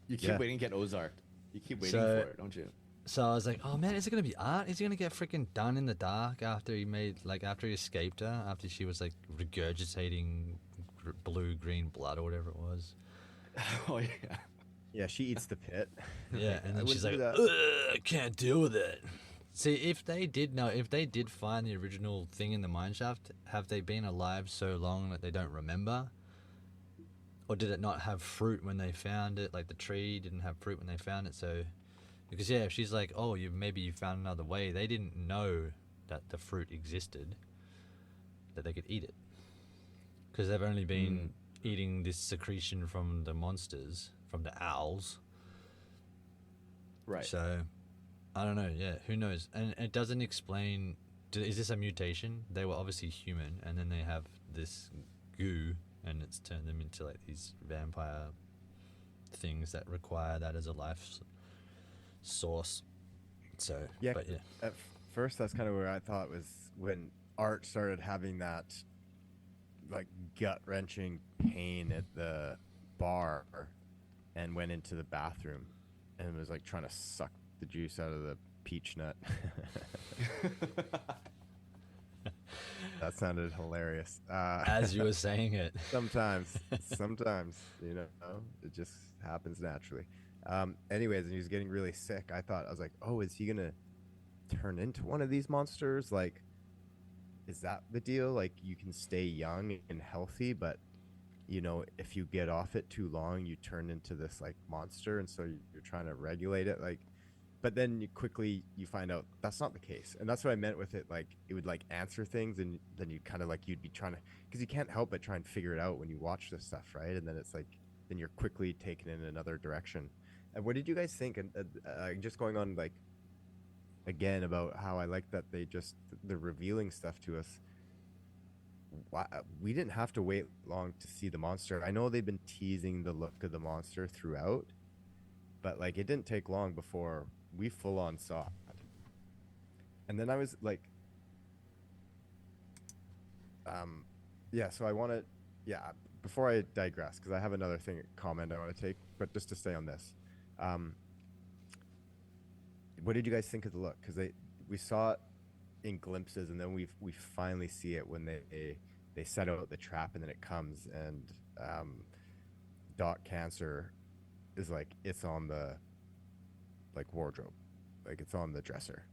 You keep Yeah. waiting to get Ozark. You keep waiting So- for it, don't you? So I was like, oh man, is it gonna be Art? Is he gonna get freaking done in the dark after he escaped her, after she was like regurgitating blue green blood or whatever it was? Oh yeah. Yeah, she eats the pit. Yeah, and I then she's like, wouldn't do that. "Ugh, I can't deal with it." See, if they did find the original thing in the mine shaft, have they been alive so long that they don't remember? Or did it not have fruit when they found it? Like the tree didn't have fruit when they found it, so because yeah, if she's like, oh, you found another way, they didn't know that the fruit existed, that they could eat it, because they've only been eating this secretion from the monsters, from the owls. Right. So, I don't know. Yeah, who knows? And it doesn't explain. Is this a mutation? They were obviously human, and then they have this goo, and it's turned them into like these vampire things that require that as a life source. So, Yeah, but yeah, at first that's kind of where I thought was when Art started having that like gut wrenching pain at the bar and went into the bathroom and was like trying to suck the juice out of the peach nut. That sounded hilarious. as you were saying it. sometimes, you know, it just happens naturally. Anyways, and he was getting really sick. I was like, oh, is he gonna turn into one of these monsters? Like, is that the deal? Like, you can stay young and healthy, but you know, if you get off it too long, you turn into this like monster, and so you're trying to regulate it. Like, but then you find out that's not the case, and that's what I meant with it. Like, it would like answer things, and then you kind of like you'd be trying to, because you can't help but try and figure it out when you watch this stuff, right? And then it's like then you're quickly taken in another direction. And what did you guys think? And just going on like again about how I like that they're revealing stuff to us. We didn't have to wait long to see the monster. I know they've been teasing the look of the monster throughout, but like it didn't take long before we full on saw it. And then I was like, yeah. So I want to, yeah. Before I digress, because I have another comment I want to take, but just to stay on this. What did you guys think of the look? Because we saw it in glimpses, and then we finally see it when they set out the trap, and then it comes, and Doc Cancer is like, it's on the like wardrobe, like it's on the dresser,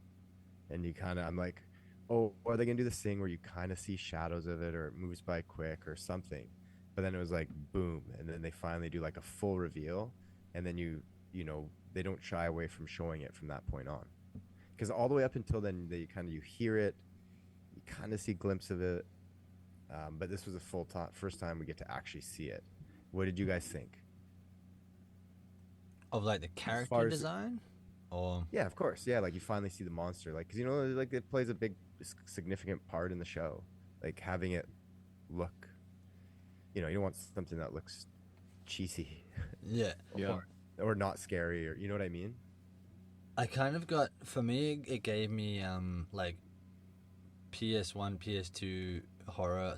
and I'm like, oh, are they gonna do this thing where you kind of see shadows of it, or it moves by quick or something? But then it was like boom, and then they finally do like a full reveal, and then you know, they don't shy away from showing it from that point on, because all the way up until then you hear it, you kind of see a glimpse of it, but this was a first time we get to actually see it. What did you guys think Of like the character design, or yeah, of course, yeah, like you finally see the monster, like, because you know, like it plays a big significant part in the show, like having it look, you know, you don't want something that looks cheesy. yeah. Yeah. Or not scary, or you know what I mean? I kind of got, for me, it gave me like PS1, PS2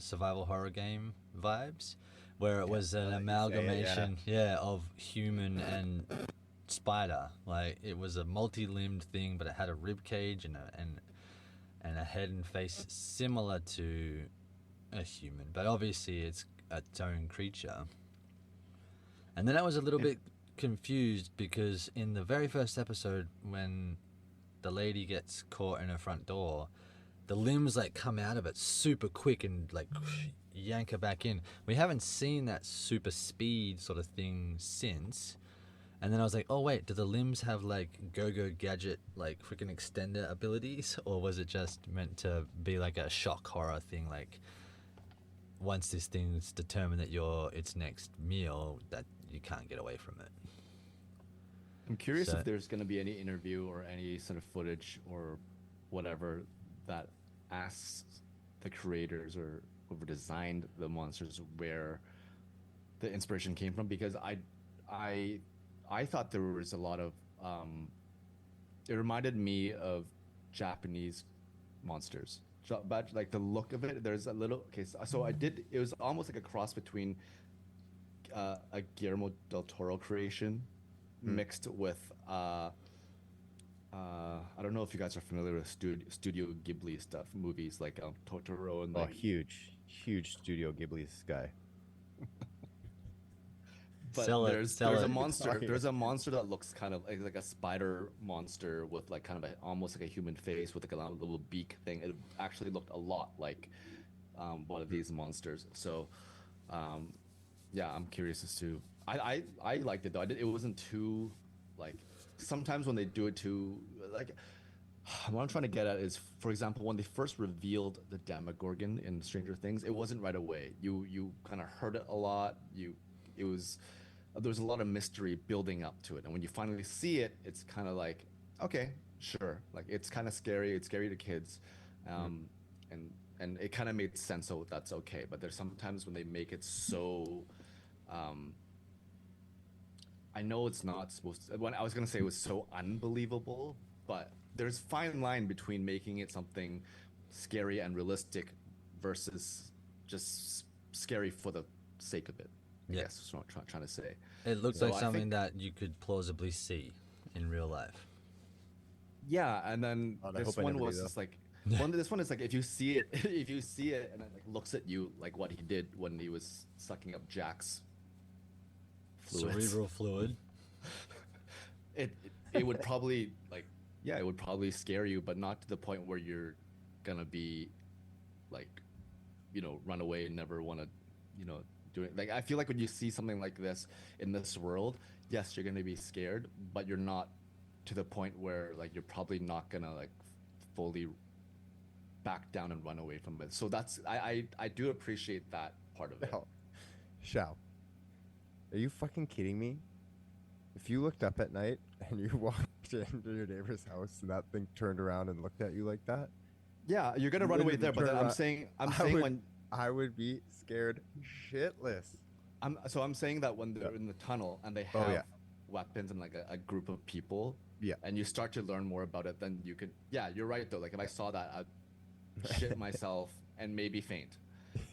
survival horror game vibes, where it was an amalgamation, of human and spider. Like it was a multi-limbed thing, but it had a rib cage and a head and face similar to a human, but obviously it's its own creature. And then I was a little bit confused, because in the very first episode, when the lady gets caught in her front door, the limbs like come out of it super quick and like yank her back in. We haven't seen that super speed sort of thing since. And then I was like, oh wait, do the limbs have like Go-Go Gadget like freaking extender abilities, or was it just meant to be like a shock horror thing, like once this thing's determined that you're its next meal, that you can't get away from it? I'm curious if there's going to be any interview or any sort of footage or whatever that asks the creators or whoever designed the monsters where the inspiration came from, because I thought there was a lot of it reminded me of Japanese monsters, but like the look of it, there's a little, okay, so it was almost like a cross between a Guillermo del Toro creation mixed with I don't know if you guys are familiar with Studio Ghibli stuff, movies like Totoro and like, huge Studio Ghibli's guy. But Sell it, there's sell there's a it. monster. There's a monster that looks kind of like a spider monster with like kind of almost like a human face with like a little beak thing. It actually looked a lot like one of these monsters. So um, yeah, I'm curious as to. I liked it though. It wasn't too like. Sometimes when they do it too like. What I'm trying to get at is, for example, when they first revealed the Demogorgon in Stranger Things, it wasn't right away. You kind of heard it a lot. It was there was a lot of mystery building up to it, and when you finally see it, it's kind of like, okay, sure, like it's kind of scary. It's scary to kids, and it kind of made sense, so that's okay. But there's sometimes when they make it so. Um, I know it's not supposed to. When I was gonna say it was so unbelievable, but there's fine line between making it something scary and realistic versus just scary for the sake of it. I Yeah. guess is what I'm trying to say. It looks So like I something think, that you could plausibly see in real life. yeah, and then God, I this hope I one never do, was though. just like this one is like if you see it if you see it and it like looks at you like what he did when he was sucking up Jack's fluids. Cerebral fluid. It would probably like yeah, it would probably scare you, but not to the point where you're gonna be like, run away and never want to, do it. Like I feel like when you see something like this in this world, yes, you're gonna be scared, but you're not to the point where like you're probably not gonna like fully back down and run away from it. So that's I do appreciate that part of it. Shao, Shao, are you fucking kidding me? If you looked up at night and you walked into your neighbor's house and that thing turned around and looked at you like that, Yeah, you're gonna you run away wouldn't there, but turn then I'm around. saying I'm I saying would, when I would be scared shitless. I'm saying that when they're Yeah. in the tunnel and they Oh, have yeah. weapons and like a group of people, Yeah. and you start to learn more about it, then you could. Yeah, you're right though. Like if I saw that, I'd shit myself and maybe faint.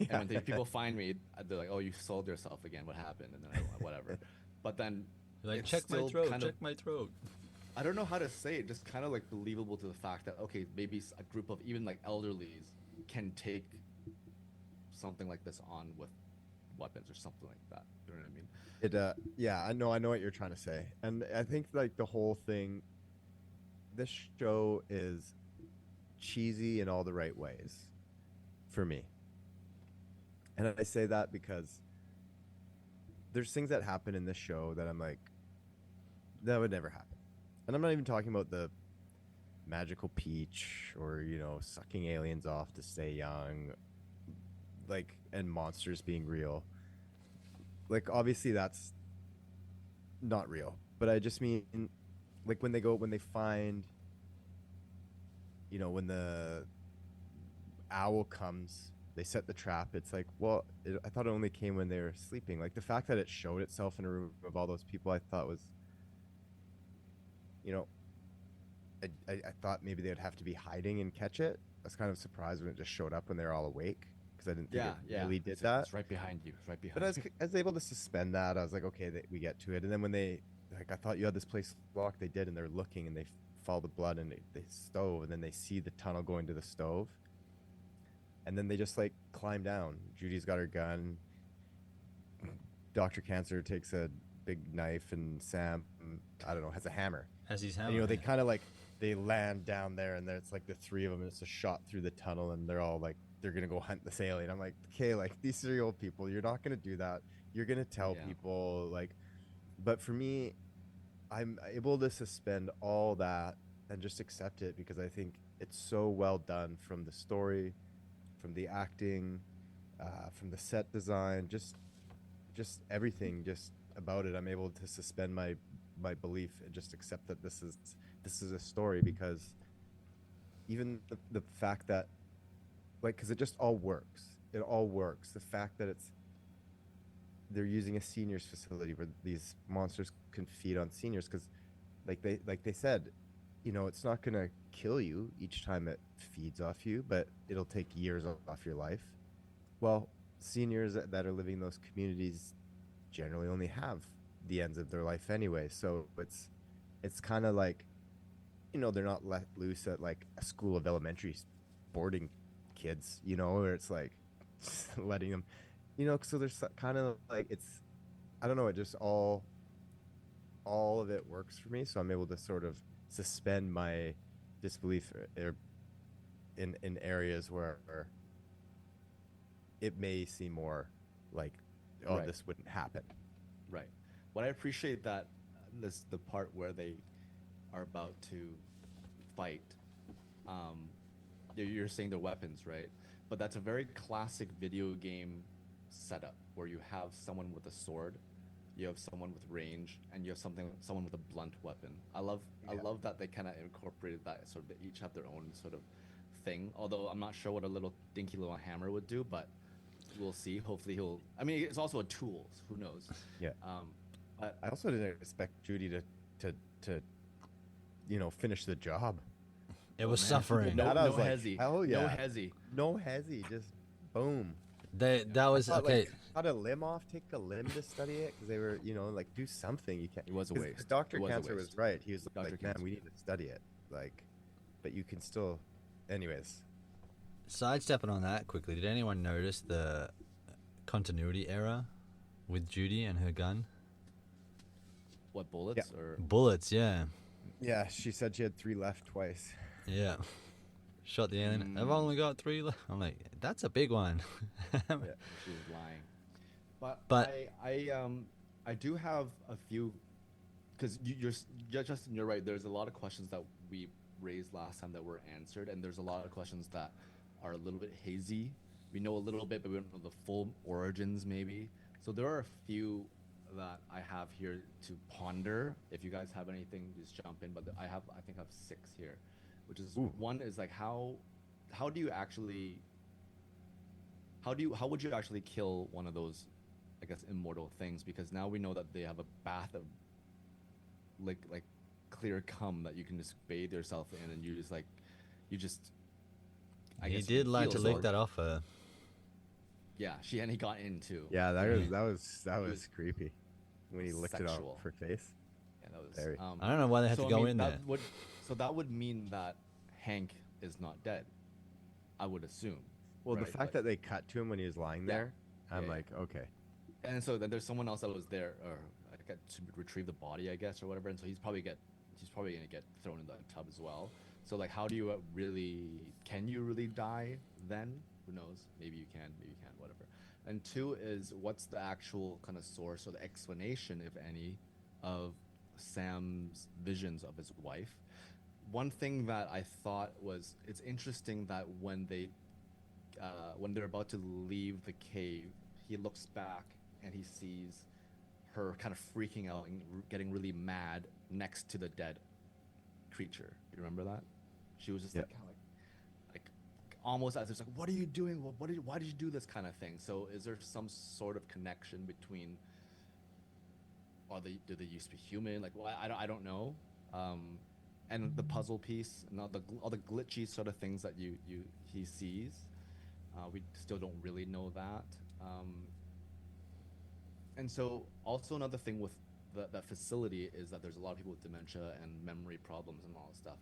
And Yeah. when people find me, they're like, "Oh, you sold yourself again. What happened?" And then whatever. But then You're like, it's check my still throat, kind of- check my throat. I don't know how to say it. Just kind of like believable to the fact that okay, maybe a group of even like elderlies can take something like this on with weapons or something like that. You know what I mean? Yeah, I know what you're trying to say. And I think like the whole thing, this show is cheesy in all the right ways for me. And I say that because there's things that happen in this show that I'm like, that would never happen. And I'm not even talking about the magical peach or, sucking aliens off to stay young, like, and monsters being real. Like, obviously that's not real, but I just mean like when they find, when the owl comes, they set the trap. It's like, well, I thought it only came when they were sleeping. Like the fact that it showed itself in a room of all those people, I thought was, I thought maybe they would have to be hiding and catch it. I was kind of surprised when it just showed up when they were all awake because I didn't think it really did that. It's right behind you. It's right behind. But I was able to suspend that. I was like, okay, we get to it. And then when they, like, I thought you had this place locked. They did, and they're looking, and they follow the blood, and they stove, and then they see the tunnel going to the stove, and then they just like climb down. Judy's got her gun. Dr. Cancer takes a big knife, and Sam, I don't know, has a hammer. As he's And, having they kind of like they land down there, and it's like the three of them, and it's a shot through the tunnel, and they're all like, they're gonna go hunt this alien. I'm like, okay, like these 3-year-old people, you're not gonna do that. You're gonna tell Yeah. people like, but for me, I'm able to suspend all that and just accept it because I think it's so well done from the story, from the acting, from the set design, just everything, just about it. I'm able to suspend my belief and just accept that this is a story because even the fact that like because it just all works. It all works. The fact that they're using a seniors facility where these monsters can feed on seniors because like they said, it's not gonna kill you each time it feeds off you, but it'll take years off your life. Well, seniors that are living in those communities generally only have the ends of their life anyway, so it's kind of like they're not let loose at like a school of elementary boarding kids, where it's like letting them, so there's kind of like I don't know. It just all of it works for me, so I'm able to sort of suspend my disbelief in areas where it may seem more like, oh, Right. this wouldn't happen. Right. What I appreciate that this the part where they are about to fight. You're saying the weapons, right? But that's a very classic video game setup where you have someone with a sword, you have someone with range, and you have someone with a blunt weapon. I love that they kind of incorporated that sort of. They each have their own sort of thing. Although I'm not sure what a little dinky little hammer would do, but we'll see. Hopefully he'll. I mean, it's also a tool. So who knows? Yeah. But I also didn't expect Judy to finish the job. It was man. suffering. No, That I no was like, hezzy. hell yeah. No hezzy. No hezzy, just boom. That was I thought, okay. like, cut a limb off, take a limb to study it, because they were, like, do something. You can't. It was a 'cause waste. Dr. It was a Cancer was waste. right. He was Dr. like, man, Cancer. we need to study it. Like, but you can still, anyways. Sidestepping on that quickly, did anyone notice the continuity error with Judy and her gun? What bullets or Bullets, yeah. Yeah, she said she had 3 left twice. Yeah. Shot the alien. I've only got 3 left. I'm like, that's a big one. she was lying. But- I do have a few, because Justin, you're right. There's a lot of questions that we raised last time that were answered, and there's a lot of questions that are a little bit hazy. We know a little bit, but we don't know the full origins, maybe. So there are a few that I have here to ponder. If you guys have anything, just jump in. But I think I have 6 here, which is one is like how do you actually how would you actually kill one of those, I guess, immortal things? Because now we know that they have a bath of like clear cum that you can just bathe yourself in, and you just I He guess did like to heal lick sword. that off her. Yeah, he got in too. Yeah, that was was creepy when he licked it sexual. off her face. Yeah, that was. Very. I don't know why they had to go in there. So that would mean that Hank is not dead. I would assume. Well, right? the fact that they cut to him when he was lying there, I'm like, okay. And so then there's someone else that was there, or to retrieve the body, I guess, or whatever. And so he's probably gonna get thrown in the tub as well. So like, how do you can you really die then? Who knows? Maybe you can, whatever. And 2 is, what's the actual kind of source or the explanation, if any, of Sam's visions of his wife? One thing that I thought was, it's interesting that when they're about to leave the cave, he looks back and he sees her kind of freaking out and getting really mad next to the dead creature. You remember that? She was just like kind of like almost as if like, what are you doing? Why did you do this kind of thing? So is there some sort of connection between, do they used to be human? Like, well, I don't know. And the puzzle piece, and all the glitchy sort of things that he sees, we still don't really know that. And so also another thing with that facility is that there's a lot of people with dementia and memory problems and all that stuff,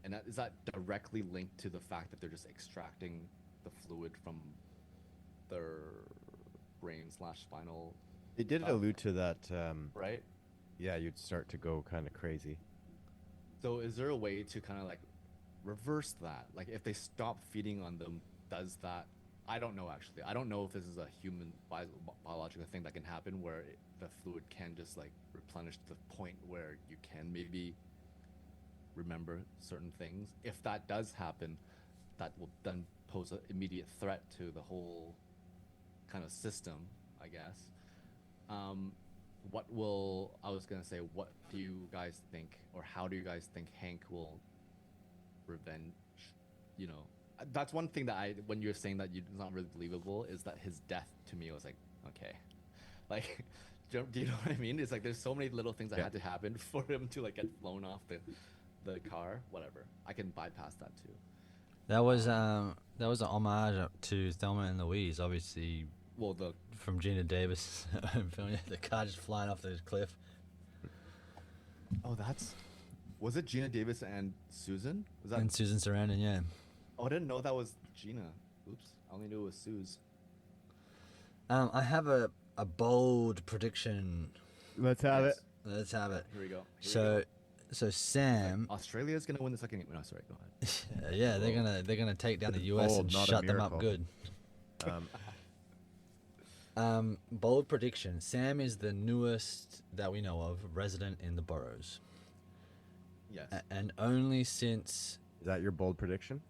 and is that directly linked to the fact that they're just extracting the fluid from their brain/spinal? They did allude to that. Right. Yeah, you'd start to go kind of crazy. So is there a way to kind of like reverse that? Like if they stop feeding on them, does that? I don't know actually. I don't know if this is a human biological thing that can happen where the fluid can just like replenish to the point where you can maybe remember certain things. If that does happen, that will then pose an immediate threat to the whole kind of system, I guess. What do you guys think, or how do you guys think Hank will revenge? That's one thing that when you're saying that it's not really believable, is that his death to me was like, okay, like, do you know what I mean? It's like there's so many little things that had to happen for him to like get flown off the car. Whatever, I can bypass that too. That was an homage to Thelma and Louise, obviously. Well, from Gina Davis film, the car just flying off the cliff. Oh, was it Gina Davis and Susan? Was that? And Susan Sarandon, yeah. Oh, I didn't know that was Gina. Oops, I only knew it was Suze. I have a a bold prediction. Let's have Yes. it. Let's have it. Here we go. So Sam, Australia's gonna win the second game. No, sorry, go ahead. yeah, they're gonna take down the US Bold, and not a shut them up miracle. good. Um, Bold prediction. Sam is the newest that we know of resident in the Boroughs, Yes. and only since is that your bold prediction?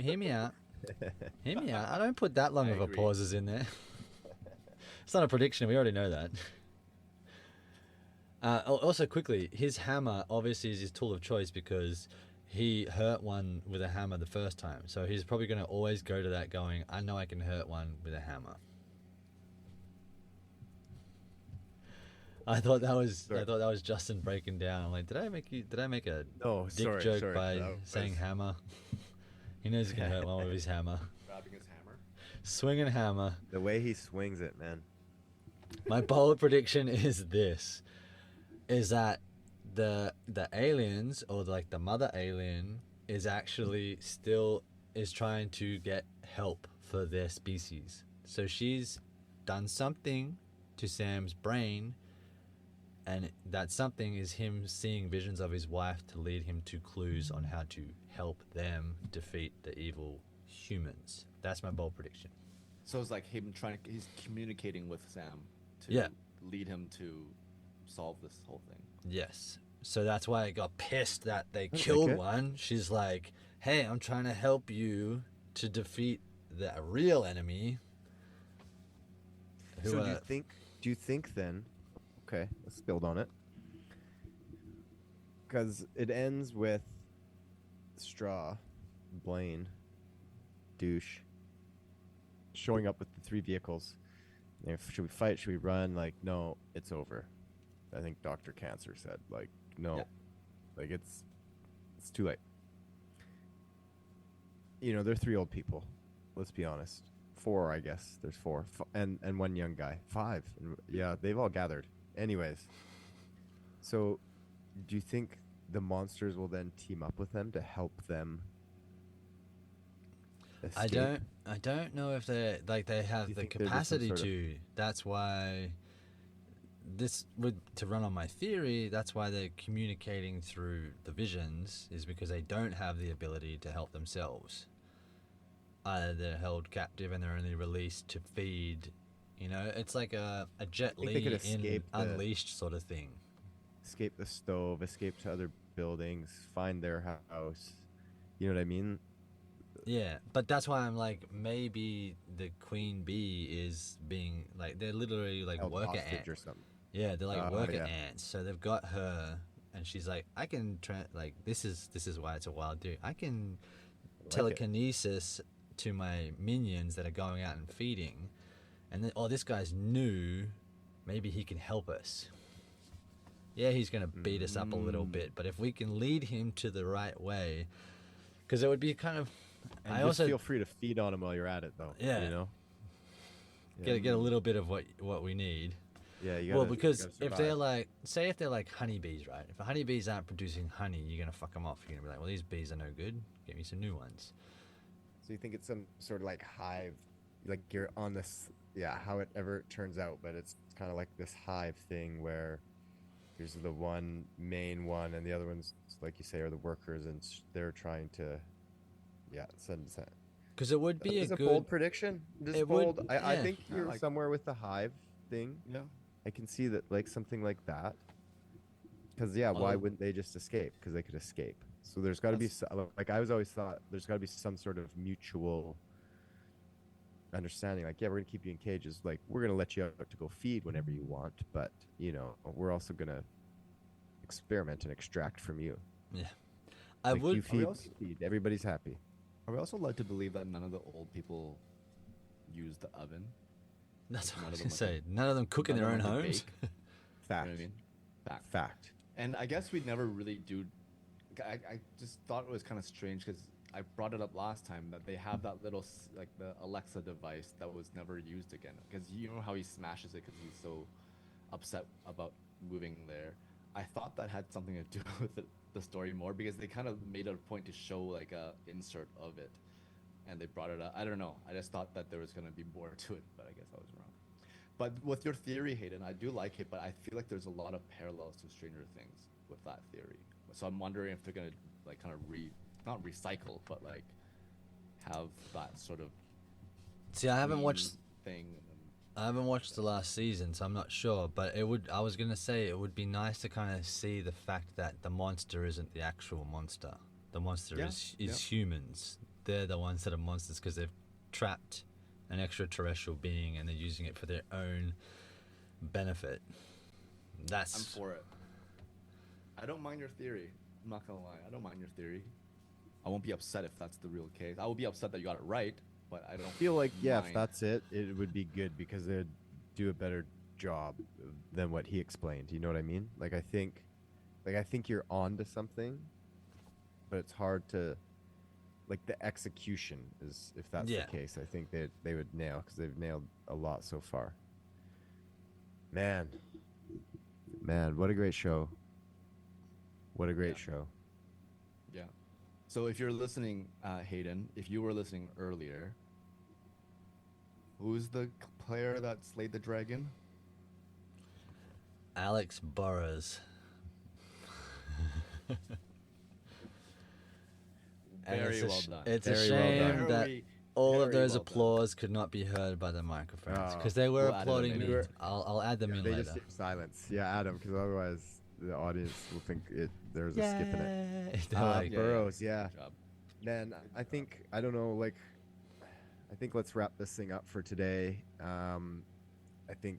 hear me out. Hear me out. I don't put that long I of a agree. pauses in there. It's not a prediction. We already know that. Also, quickly, his hammer obviously is his tool of choice because he hurt one with a hammer the first time. So he's probably going to always go to that going, I know I can hurt one with a hammer. I thought that was Justin breaking down. I'm like, did I make a No, dick sorry, joke sorry. by That saying was- hammer? He knows he can hurt one with his hammer. Grabbing his hammer. Swinging hammer. The way he swings it, man. My bold prediction is this: is that the aliens or like the mother alien is actually still is trying to get help for their species. So she's done something to Sam's brain, and that something is him seeing visions of his wife to lead him to clues on how to help them defeat the evil humans. That's my bold prediction. So it's like him he's communicating with Sam to Yeah. lead him to solve this whole thing. Yes. So that's why I got pissed that they like killed it. one. She's like, hey, I'm trying to help you to defeat the real enemy. Who, So do you think then? Okay, let's build on it. Because it ends with Straw, Blaine, Douche showing up with the three vehicles. Should we fight? Should we run? Like, no, it's over. I think Dr. Cancer said, like, no, Yeah. like it's too late. You know, they're three old people. Let's be honest. Four, I guess. There's four, and one young guy. Five. And yeah, they've all gathered. Anyways, so do you think the monsters will then team up with them to help them escape? I don't know if they have you the think they're just some capacity sort of- to. That's why this would to run on my theory. That's why they're communicating through the visions is because they don't have the ability to help themselves. Either they're held captive and they're only released to feed. You know, it's like a Jet think they could Li in escape the- Unleashed sort of thing. Escape the stove, escape to other buildings, find their house. You know what I mean? Yeah, but that's why I'm like, maybe the queen bee is being like, they're literally like Held worker hostage ants. or something. Yeah, they're like Oh, worker yeah. ants. So they've got her, and she's like, I can like this is why it's a wild dude. I can it. telekinesis to my minions that are going out and feeding, and then this guy's new. Maybe he can help us. Yeah, he's gonna beat us up a little bit, but if we can lead him to the right way, because it would be kind of. And I just also feel free to feed on them while you're at it, though. Yeah. You know? get a little bit of what we need. Yeah, you Well, gotta, because you gotta if they're survive. like, say if they're like honeybees, right? If the honeybees aren't producing honey, you're gonna fuck them off. You're gonna be like, well, these bees are no good. Get me some new ones. So you think it's some sort of like hive, like you're on this, yeah, however it turns out, but it's kind of like this hive thing where there's the one main one, and the other ones, like you say, are the workers, and they're trying to, yeah, send. Because it would be Is a a good. bold prediction. Just it would- bold. I yeah. think Yeah, you're like- somewhere with the hive thing. Yeah. I can see that, like something like that. Because yeah, why Although- wouldn't they just escape? Because they could escape. So there's got to be like I was always thought there's got to be some sort of mutual understanding. Like, yeah, we're gonna keep you in cages. Like, we're gonna let you out to go feed whenever you want, but you know, we're also gonna experiment and extract from you. Yeah, I Like, would. You feed, also- we feed. Everybody's happy. Are we also led to believe that none of the old people use the oven? That's what I none was of gonna them say. None of them cook in None their of own them homes. bake? You know Fact. what I mean? Fact. Fact. And I guess we never really do. I just thought it was kind of strange because I brought it up last time that they have that little like the Alexa device that was never used again. Because you know how he smashes it because he's so upset about moving there. I thought that had something to do with the story more because they kind of made it a point to show like a insert of it, and they brought it up. I don't know. I just thought that there was gonna be more to it, but I guess I was wrong. But with your theory, Hayden, I do like it, but I feel like there's a lot of parallels to Stranger Things with that theory. So I'm wondering if they're gonna like kind of not recycle, but like have that sort of See, I haven't watched. thing. I haven't watched the last season, so I'm not sure. But it would. I was gonna say it would be nice to kind of see the fact that the monster isn't the actual monster. The monster is humans. They're the ones that are monsters because they've trapped an extraterrestrial being and they're using it for their own benefit. That's. I'm for it. I don't mind your theory. I'm not gonna lie. I don't mind your theory. I won't be upset if that's the real case. I will be upset that you got it right, but I don't feel like if mind. that's it, it would be good because they'd do a better job than what he explained. You know what I mean? Like I think you're on to something, but it's hard to, like the execution is, if that's the case, I think they would nail, because they've nailed a lot so far. Man, what a great show. What a great show. Yeah. So if you're listening, Hayden, if you were listening earlier, who's the player that slayed the dragon? Alex Boroughs. Very well done. It's Very a well shame done. that all of Very those well applause could not be heard by the microphones Oh. because they were We'll add it applauding in me. later. I'll add them in They later. just keep silence. Yeah, Adam, because otherwise the audience will think there's a skip in it. They're like, Boroughs, yeah. Good job. Man, I think, I don't know, like, I think let's wrap this thing up for today. I think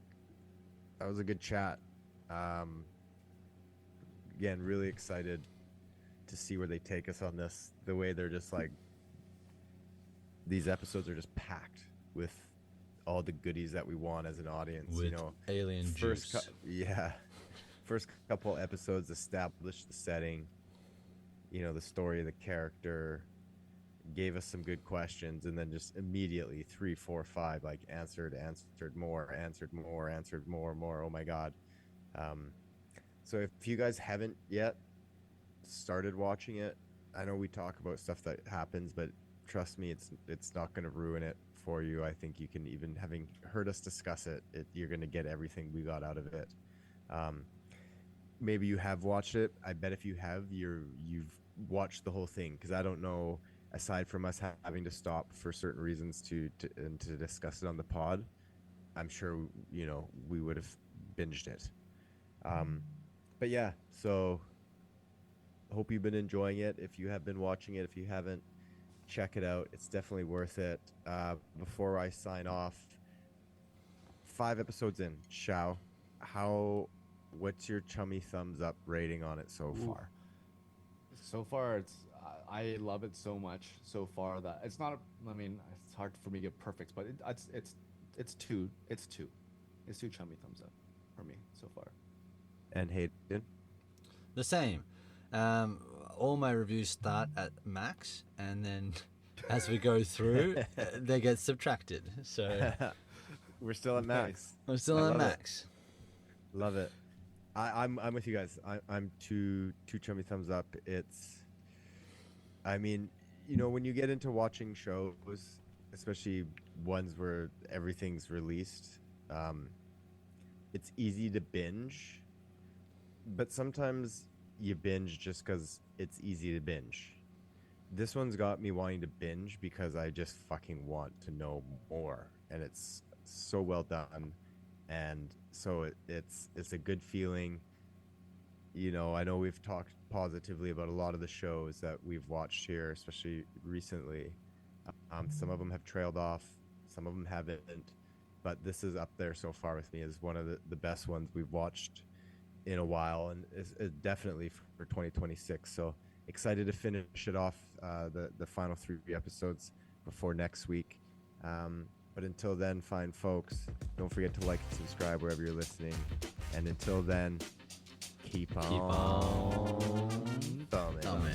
that was a good chat. Again, really excited to see where they take us on this. The way they're just like, these episodes are just packed with all the goodies that we want as an audience. with you know, alien first juice. first couple episodes establish the setting, you know, the story of the character, gave us some good questions, and then just immediately 3, 4, 5 like answered more. Oh my god. So if you guys haven't yet started watching it, I know we talk about stuff that happens, but trust me, it's not going to ruin it for you. I think you can, even having heard us discuss it, you're going to get everything we got out of it. Maybe you have watched it. I bet if you have, you've watched the whole thing, because I don't know, aside from us having to stop for certain reasons to discuss it on the pod, I'm sure, you know, we would have binged it. But yeah, so hope you've been enjoying it. If you have been watching it, if you haven't, check it out. It's definitely worth it. Before I sign off, 5 episodes in, Shao, what's your chummy thumbs up rating on it so far? So far, I love it so much so far that it's not. I mean, it's hard for me to get perfect, but it's two. It's two chummy thumbs up for me so far. And Hayden? The same. All my reviews start at max, and then as we go through, they get subtracted. So We're still at max. I'm still I at love max. Love it. I'm with you guys. I'm two chummy thumbs up. I mean, you know, when you get into watching shows, especially ones where everything's released, it's easy to binge, but sometimes you binge just because it's easy to binge. This one's got me wanting to binge because I just fucking want to know more, and it's so well done, and so it's a good feeling. You know, I know we've talked positively about a lot of the shows that we've watched here, especially recently. Some of them have trailed off, some of them haven't, but this is up there so far with me as one of the best ones we've watched in a while, and is definitely for 2026. So excited to finish it off, the final 3 episodes before next week. But until then, fine folks, don't forget to like and subscribe wherever you're listening. And until then, keep on thumbing.